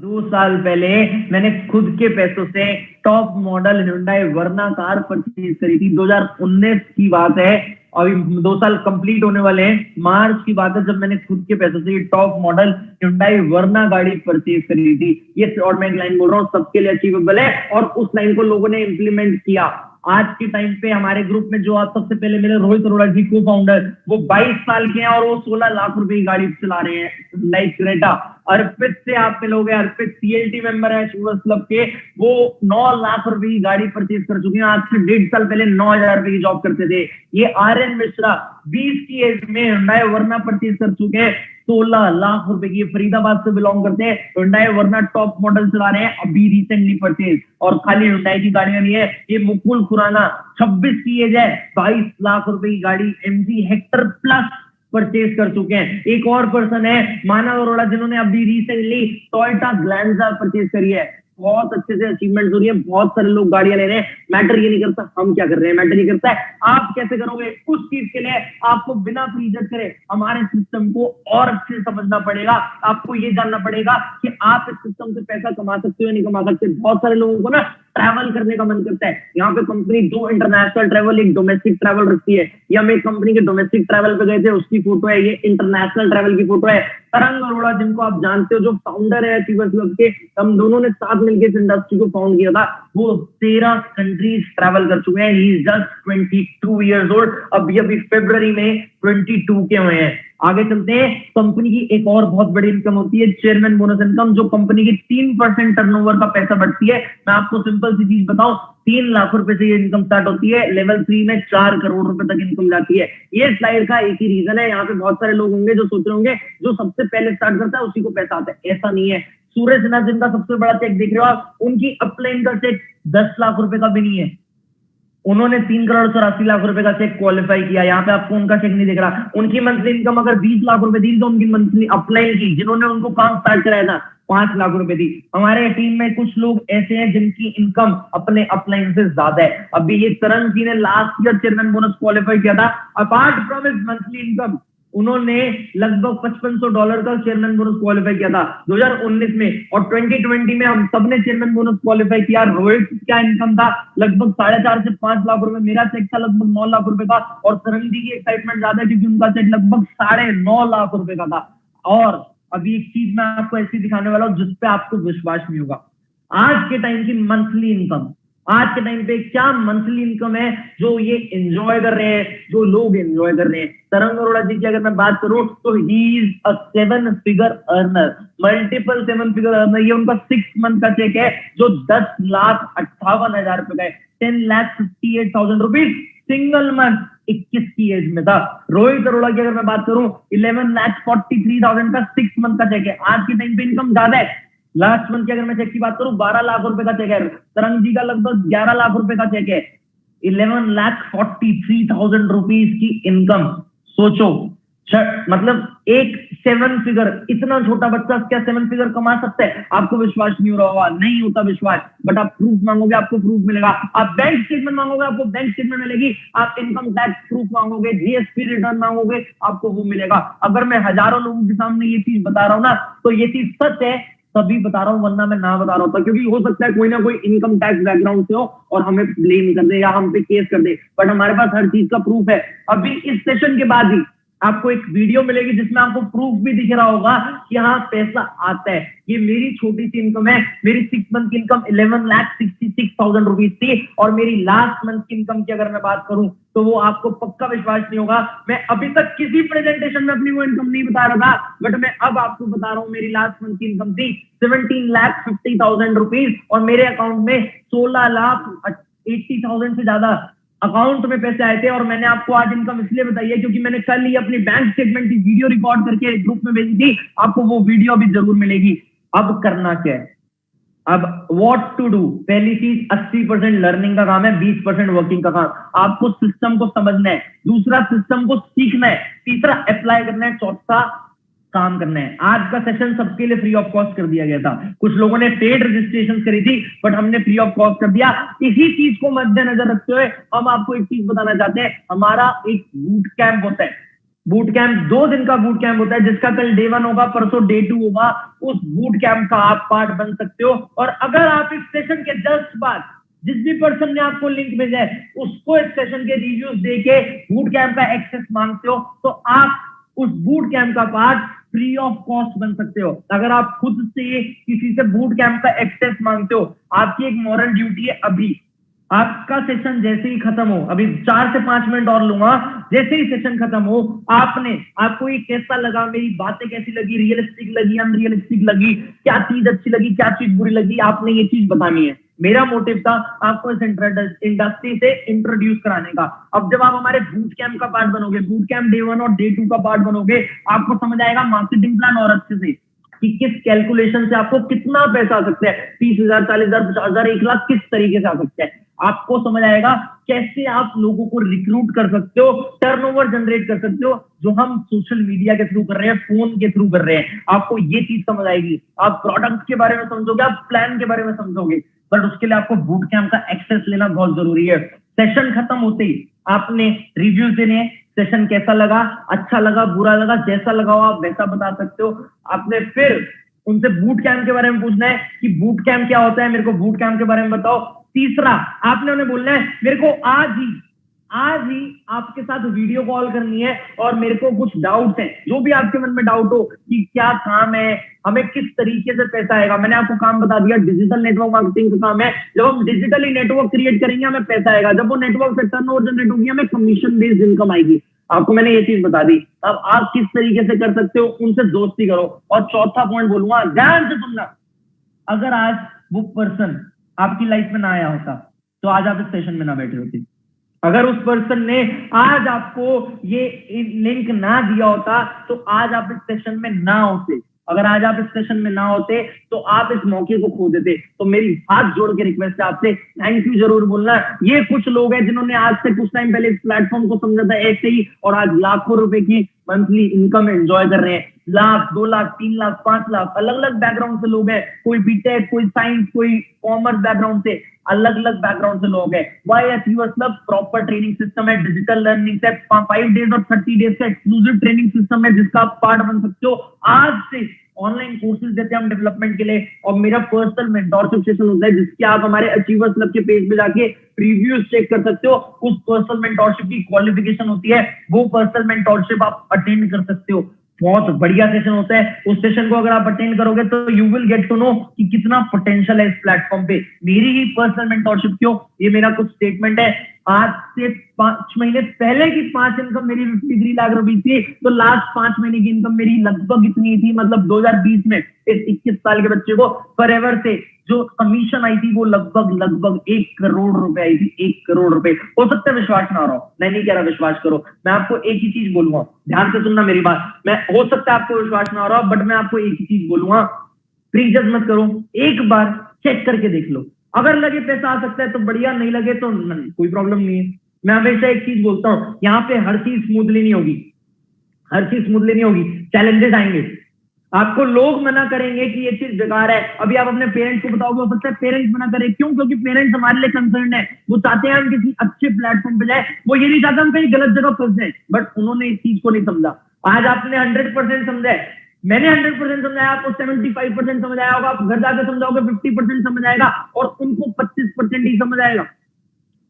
2 साल पहले मैंने खुद के पैसों से टॉप मॉडल Hyundai वर्ना कार परचेज करी थी। 2019 की बात है, अभी 2 साल कंप्लीट होने वाले हैं। मार्च की बात है जब मैंने खुद के पैसों से ये टॉप मॉडल Hyundai वर्ना गाड़ी परचेज करी थी। ये और मैं एक लाइन बोल रहा हूँ, सबके लिए अचीवेबल है, और उस लाइन को लोगों ने इंप्लीमेंट किया। आज के टाइम पे हमारे ग्रुप में जो आज सबसे पहले मेरे रोहित अरोड़ा जी को फाउंडर, वो 22 साल के हैं और वो 16 लाख रुपए की गाड़ी चला रहे हैं, लाइक क्रेटा। अर्पित से आप मिलोगे, अर्पित CLT मेंबर है अचीवर्स क्लब के, वो 9 लाख रुपए की गाड़ी परचेज कर चुके हैं। आज से 1.5 साल पहले 9,000 रुपए की जॉब करते थे। ये RN मिश्रा 20 की एज में Hyundai वर्ना परचेज कर चुके हैं, 16 लाख रुपए की। फरीदाबाद से बिलोंग करते हैं, Hyundai वर्ना टॉप मॉडल चला रहे हैं, अभी रिसेंटली परचेज। और खाली Hyundai की गाड़ियां नहीं है, ये मुकुल खुराना 26 की एज है, 22 लाख रुपए की गाड़ी MG हेक्टर प्लस परचेज कर चुके हैं। एक और पर्सन है मानव अरोड़ा, जिन्होंने अभी रिसेंटली टोयोटा ग्लैंजा परचेज करी है। बहुत अच्छे से अचीवमेंट हो रही है, बहुत सारे लोग गाड़ियां ले रहे हैं। मैटर ये नहीं करता हम क्या कर रहे हैं, मैटर ये करता है आप कैसे करोगे। उस चीज के लिए आपको बिना प्रीजत करे हमारे सिस्टम को और अच्छे से समझना पड़ेगा। आपको ये जानना पड़ेगा कि आप इस सिस्टम से पैसा कमा सकते हो या नहीं कमा सकते। बहुत सारे लोगों को ना ट्रैवल करने का मन करता है। यहाँ पे कंपनी 2 इंटरनेशनल ट्रैवल, एक डोमेस्टिक ट्रैवल रखती है। ये हम एक कंपनी के डोमेस्टिक ट्रैवल पे गए थे, उसकी फोटो है। ये इंटरनेशनल ट्रैवल की फोटो है। तरंग अरोड़ा, जिनको आप जानते हो, जो फाउंडर है अचीवर्स क्लब के, हम दोनों ने साथ मिलकर इस इंडस्ट्री को फाउंड किया था। वो 13 कंट्रीज ट्रैवल कर चुके हैं। He is just 22 years old. अभी फरवरी में 22 के हुए हैं। आगे चलते हैं। कंपनी की एक और बहुत बड़ी इनकम होती है चेयरमैन बोनस इनकम, जो कंपनी की 3% टर्नओवर का पैसा बढ़ती है। मैं आपको सिंपल सी चीज बताऊं, 3 लाख रुपए से ये इनकम स्टार्ट होती है, लेवल 3 में 4 करोड़ रुपए तक इनकम जाती है। ये स्लाइड का एक ही रीजन है। यहाँ पे बहुत सारे लोग होंगे जो सोच रहे होंगे जो सबसे पहले स्टार्ट करता है उसी को पैसा आता है। ऐसा नहीं है। सूरज सिन्हा, जिनका सबसे बड़ा चेक देख रहे हो आप, उनकी अपलाइन का चेक 10 लाख रुपए का भी नहीं है। उन्होंने 3 करोड़ 84 लाख रुपए का चेक क्वालिफाई किया। यहाँ पे आपको उनका चेक नहीं दिख रहा। उनकी मंथली इनकम अगर 20 लाख रुपए थी तो उनकी मंथली अपलाइन की, जिन्होंने उनको काम स्टार्ट कराया था, 5 लाख रुपए थी। हमारे टीम में कुछ लोग ऐसे हैं जिनकी इनकम अपने अपलाइन से ज्यादा है। अभी ये तरन जी ने last year chairman bonus qualify किया था। Apart from his monthly income, उन्होंने लगभग $5500 का चेयरमैन बोनस क्वालिफाई किया था 2019 में, और 2020 में हम सबने चेयरमैन बोनस क्वालिफाई किया। रोहित का इनकम था लगभग 4.5 से 5 लाख रुपए, मेरा चेक था लगभग 9 लाख रुपए का, और सरंग जी की एक्साइटमेंट ज्यादा है क्योंकि उनका चेक लगभग 9.5 लाख रुपए का था। और अभी एक चीज मैं आपको ऐसी दिखाने वाला हूं जिसपे आपको विश्वास नहीं होगा। आज के टाइम की मंथली इनकम, आज के टाइम पे क्या मंथली इनकम है जो ये एंजॉय कर रहे हैं, जो लोग एंजॉय कर रहे हैं। तरंग अरोड़ा जी की अगर मैं बात करूं तो he is a 7 figure earner, multiple 7 figure earner. ये उनका 6 मंथ का चेक है जो 10,58,000 रुपए का है, 10,58,000 रुपीज सिंगल मंथ 21 की एज में था। रोहित अरोड़ा की अगर मैं बात करूं 11,43,000 का 6 मंथ का चेक है। आज के टाइम पे इनकम ज्यादा है। लास्ट मंथ की अगर मैं चेक की बात करूं 12 लाख रुपए का चेक है, तरंग जी का लगभग 11 लाख रुपए का चेक है, 11,43,000 रुपीज की इनकम। सोचो, मतलब एक 7 फिगर, इतना छोटा बच्चा क्या 7 फिगर कमा सकता है? आपको विश्वास नहीं हो रहा होगा, नहीं होता विश्वास, बट आप प्रूफ मांगोगे आपको प्रूफ मिलेगा। आप बैंक स्टेटमेंट मांगोगे आपको बैंक स्टेटमेंट मिलेगी। आप इनकम टैक्स प्रूफ मांगोगे, जीएसटी रिटर्न मांगोगे, आपको वो मिलेगा। अगर मैं हजारों लोगों के सामने ये चीज बता रहा हूं ना तो ये चीज सच है, तभी बता रहा हूं, वरना मैं ना बता रहा होता, क्योंकि हो सकता है कोई ना कोई इनकम टैक्स बैकग्राउंड से हो और हमें ब्लेम कर दे या हम पे केस कर दे, बट हमारे पास हर चीज का प्रूफ है। अभी इस सेशन के बाद ही आपको एक वीडियो मिलेगी जिसमें आपको प्रूफ भी दिख रहा होगा कि हाँ पैसा आता है। ये मेरी छोटी सी इनकम है, मेरी 6 मंथ की इनकम 11,66,000 रुपीज थी, और मेरी लास्ट मंथ की इनकम की अगर मैं बात करूं तो वो आपको पक्का विश्वास नहीं होगा। मैं अभी तक किसी प्रेजेंटेशन में अपनी वो इनकम नहीं बता रहा था, बट मैं अब आपको बता रहा हूं। मेरी लास्ट मंथ की इनकम थी 17,50,000 रुपीज, और मेरे अकाउंट में 16,80,000 से ज्यादा अकाउंट में पैसे आए थे। और मैंने आपको आज इनकम इसलिए बताई है क्योंकि मैंने कल ही अपनी बैंक स्टेटमेंट की वीडियो रिकॉर्ड करके ग्रुप में भेजी थी, आपको वो वीडियो भी जरूर मिलेगी। अब करना क्या है, अब व्हाट टू डू। पहली चीज 80% लर्निंग का काम है, 20% वर्किंग का काम। आपको सिस्टम को समझना है, दूसरा सिस्टम को सीखना है, तीसरा अप्लाई करना है, चौथा काम करना है। आज का सेशन सबके लिए फ्री ऑफ कॉस्ट कर दिया गया था। कुछ लोगों ने पेड रजिस्ट्रेशन करी थी, बट हमने फ्री ऑफ कॉस्ट कर दिया। इसी चीज को मद्देनजर रखते हुए हम आपको एक चीज बताना चाहते हैं। हमारा एक बूट कैंप होता है, बूट कैंप 2 दिन का बूट कैंप होता है, जिसका कल डे 1 होगा, परसों डे 2 होगा। उस बूट कैंप का आप पार्ट बन सकते हो। और अगर आप इस सेशन के जस्ट बाद जिस भी पर्सन ने आपको लिंक भेजा है उसको इस सेशन के रिव्यूज देके बूट कैंप का एक्सेस मांगते हो, तो आप उस बूट कैंप का पार्ट फ्री ऑफ कॉस्ट बन सकते हो। अगर आप खुद से किसी से बूट कैंप का एक्सेस मांगते हो, आपकी एक मॉरल ड्यूटी है, अभी आपका सेशन जैसे ही खत्म हो, अभी 4 से 5 मिनट और लूंगा, जैसे ही सेशन खत्म हो, आपको ये कैसा लगा, मेरी बातें कैसी लगी, रियलिस्टिक लगी, अनरियलिस्टिक लगी, क्या चीज अच्छी लगी, क्या चीज बुरी लगी, आपने ये चीज बतानी है। मेरा मोटिव था आपको इस इंडस्ट्री से इंट्रोड्यूस कराने का। अब जब आप हमारे बूट कैंप का पार्ट बनोगे, बूट कैंप डे 1 और डे 2 का पार्ट बनोगे, आपको समझ आएगा मार्केटिंग प्लान और अच्छे से कि किस कैलकुलेशन से आपको कितना पैसा आ सकता है, 30,000, 40,000, 50,000, 1 लाख किस तरीके से आ सकता है। आपको समझ आएगा कैसे आप लोगों को रिक्रूट कर सकते हो, टर्नओवर जनरेट कर सकते हो, जो हम सोशल मीडिया के थ्रू कर रहे हैं, फोन के थ्रू कर रहे हैं। आपको ये चीज समझ आएगी, आप प्रोडक्ट के बारे में समझोगे, आप प्लान के बारे में समझोगे, बट उसके लिए आपको बूट कैंप का एक्सेस लेना बहुत जरूरी है। सेशन खत्म होते ही आपने रिव्यूज देने हैं, सेशन कैसा लगा, अच्छा लगा, बुरा लगा, जैसा लगा हो आप वैसा बता सकते हो। आपने फिर उनसे बूट कैंप के बारे में पूछना है कि बूट कैंप क्या होता है, मेरे को बूट कैंप के बारे में बताओ। तीसरा, आपने उन्हें बोलना है मेरे को आज ही आपके साथ वीडियो कॉल करनी है और मेरे को कुछ डाउट्स हैं, जो भी आपके मन में डाउट हो कि क्या काम है, हमें किस तरीके से पैसा आएगा। मैंने आपको काम बता दिया, डिजिटल नेटवर्क मार्केटिंग का काम है। जब हम डिजिटली नेटवर्क क्रिएट करेंगे हमें पैसा आएगा, जब वो नेटवर्क से टर्नओवर जनरेट होगी हमें कमीशन बेस्ड इनकम आएगी। आपको मैंने ये चीज बता दी। अब आप किस तरीके से कर सकते हो, उनसे दोस्ती करो। और चौथा पॉइंट बोलूंगा, ध्यान से सुनना, अगर आज वो पर्सन आपकी लाइफ में ना आया होता तो आज आप इस सेशन में ना बैठे होते। अगर उस पर्सन ने आज आपको ये लिंक ना दिया होता तो आज आप इस सेशन में ना होते। अगर आज आप इस सेशन में ना होते तो आप इस मौके को खो देते। तो मेरी हाथ जोड़ के रिक्वेस्ट है आपसे, थैंक यू जरूर बोलना। ये कुछ लोग हैं जिन्होंने आज से कुछ टाइम पहले इस प्लेटफॉर्म को समझा था ऐसे ही, और आज लाखों रुपए की मंथली इनकम एंजॉय कर रहे हैं। 1 लाख, 2 लाख, 3 लाख, 5 लाख, अलग अलग बैकग्राउंड से लोग हैं, कोई बीटेक, कोई साइंस, कोई कॉमर्स बैकग्राउंड से। अलग अलग बैकग्राउंड से लोग हैं। Why Achievers Club proper training system है, डिजिटल लर्निंग से 5 डेज और 30 डेज का एक्सक्लूसिव ट्रेनिंग सिस्टम है जिसका आप पार्ट बन सकते हो। आज से ऑनलाइन कोर्सेज देते हैं हम डेवलपमेंट के लिए, और मेरा पर्सनल मेंटोरशिप सेशन होता है जिसके आप हमारे अचीवर्स क्लब के पेज पे जाके रिव्यूज चेक कर सकते हो। उस पर्सनल मेंटोरशिप की क्वालिफिकेशन होती है, वो पर्सनल मेंटोरशिप आप अटेंड कर सकते हो। बहुत बढ़िया सेशन होता है। उस सेशन को अगर आप अटेंड करोगे तो you will get to know कि कितना पोटेंशियल है इस प्लेटफॉर्म पे। मेरी ही पर्सनल मेंटोरशिप क्यों, ये मेरा कुछ स्टेटमेंट है। आज से 5 महीने पहले की 5 इनकम मेरी 53 लाख रुपए थी, तो लास्ट 5 महीने की इनकम मेरी लगभग इतनी थी, मतलब 2020 में इस 21 साल के बच्चे को फॉरएवर से जो कमीशन आई थी वो लगभग 1 करोड़ रुपए आई थी। 1 करोड़ रुपए। हो सकता है विश्वास ना हो रहा हो, मैं नहीं कह रहा विश्वास करो, मैं आपको एक ही चीज बोलूंगा, ध्यान से सुनना मेरी बात। मैं हो सकता है आपको विश्वास ना हो रहा हो, बट मैं आपको एक ही चीज बोलूंगा, प्रीजज मत करो, एक बार चेक करके देख लो। अगर लगे पैसा आ सकता है तो बढ़िया, नहीं लगे तो नहीं, कोई प्रॉब्लम नहीं है। मैं हमेशा एक चीज बोलता हूं, यहाँ पे हर चीज स्मूथली नहीं होगी, हर चीज स्मूथली नहीं होगी, चैलेंजेस आएंगे। आपको लोग मना करेंगे कि ये चीज बेकार है। अभी आप अपने पेरेंट्स को बताओगे, हो सकता है पेरेंट्स मना करें, क्यों? क्योंकि पेरेंट्स हमारे लिए कंसर्न है, वो चाहते हैं हम किसी अच्छे प्लेटफॉर्म पे जाए, वो ये नहीं चाहते हम कहीं गलत जगह फंस जाए। बट उन्होंने इस चीज को नहीं समझा। आज आपने 100% समझा है, मैंने 100% समझाया, आपको 75% समझ आया होगा, आप घर जाकर समझाओगे 50% समझ आएगा, और उनको 25% ही समझ आएगा।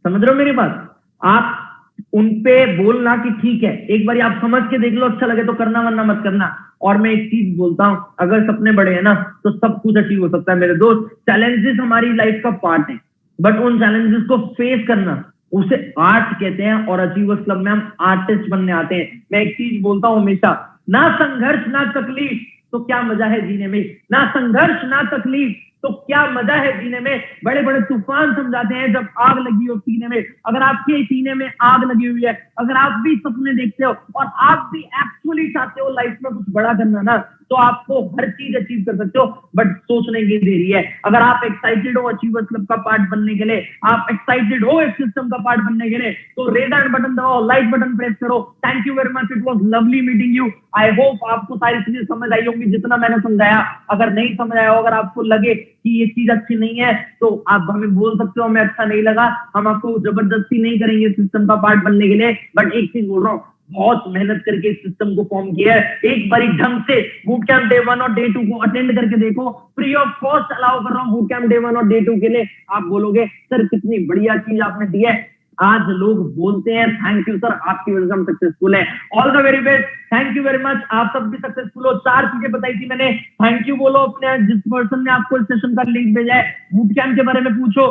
समझ रहे हो मेरी बात? आप उनपे बोलना कि ठीक है, एक बार आप समझ के देख लो, अच्छा लगे तो करना, वरना मत करना। और मैं एक चीज बोलता हूं, अगर सपने बड़े हैं ना तो सब कुछ अचीव हो सकता है मेरे दोस्त। चैलेंजेस हमारी लाइफ का पार्ट है, बट उन चैलेंजेस को फेस करना, उसे आर्ट कहते हैं। और अचीवर्स क्लब में हम आर्टिस्ट बनने आते हैं। मैं एक चीज बोलता हूं हमेशा, ना संघर्ष ना तकलीफ तो क्या मजा है जीने में, ना संघर्ष ना तकलीफ तो क्या मजा है जीने में। बड़े बड़े तूफान समझाते हैं जब आग लगी हो सीने में। अगर आपके सीने में आग लगी हुई है, अगर आप भी सपने देखते हो और आप भी एक्चुअली चाहते हो लाइफ में कुछ बड़ा करना ना, तो आपको हर चीज अचीव कर सकते हो, बट सोचने की देरी है। अगर आप एक्साइटेड हो अचीवर्स क्लब का पार्ट बनने के लिए, आप एक्साइटेड हो इस सिस्टम का पार्ट बनने के लिए, तो रेड हैंड बटन दबाओ, लाइक बटन प्रेस करो। Thank you very much, it was lovely meeting you. I hope आपको सारी चीजें समझ आई होंगी जितना मैंने समझाया। अगर नहीं समझ आया हो, अगर आपको लगे कि ये चीज अच्छी नहीं है, तो आप हमें बोल सकते हो, हमें अच्छा नहीं लगा, हम आपको जबरदस्ती नहीं करेंगे सिस्टम का पार्ट बनने के लिए। बट एक चीज बोल रहा हूँ, बहुत मेहनत करके इस सिस्टम को फॉर्म किया है। एक बारी ढंग से बूट कैंप डे 1 और डे 2 को अटेंड करके देखो, फ्री ऑफ कॉस्ट अलाउ कर रहा हूँ बूट कैंप डे 1 और डे 2 के लिए। आप बोलोगे सर कितनी बढ़िया चीज आपने दी है। आज लोग बोलते हैं थैंक यू सर, आपकी वजह से हम सक्सेसफुल है। All the very best, thank you very much. आप सब भी सक्सेसफुल हो। 4 चीजें बताई थी मैंने। थैंक यू बोलो अपने जिस पर्सन ने आपको इस सेशन का लिंक भेजा है, बूट कैंप के बारे में पूछो,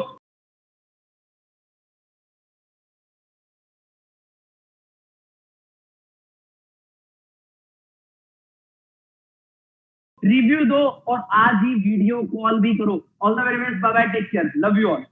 रिव्यू दो, और आज ही वीडियो कॉल भी करो। All the very best, bye bye, take care, love you all.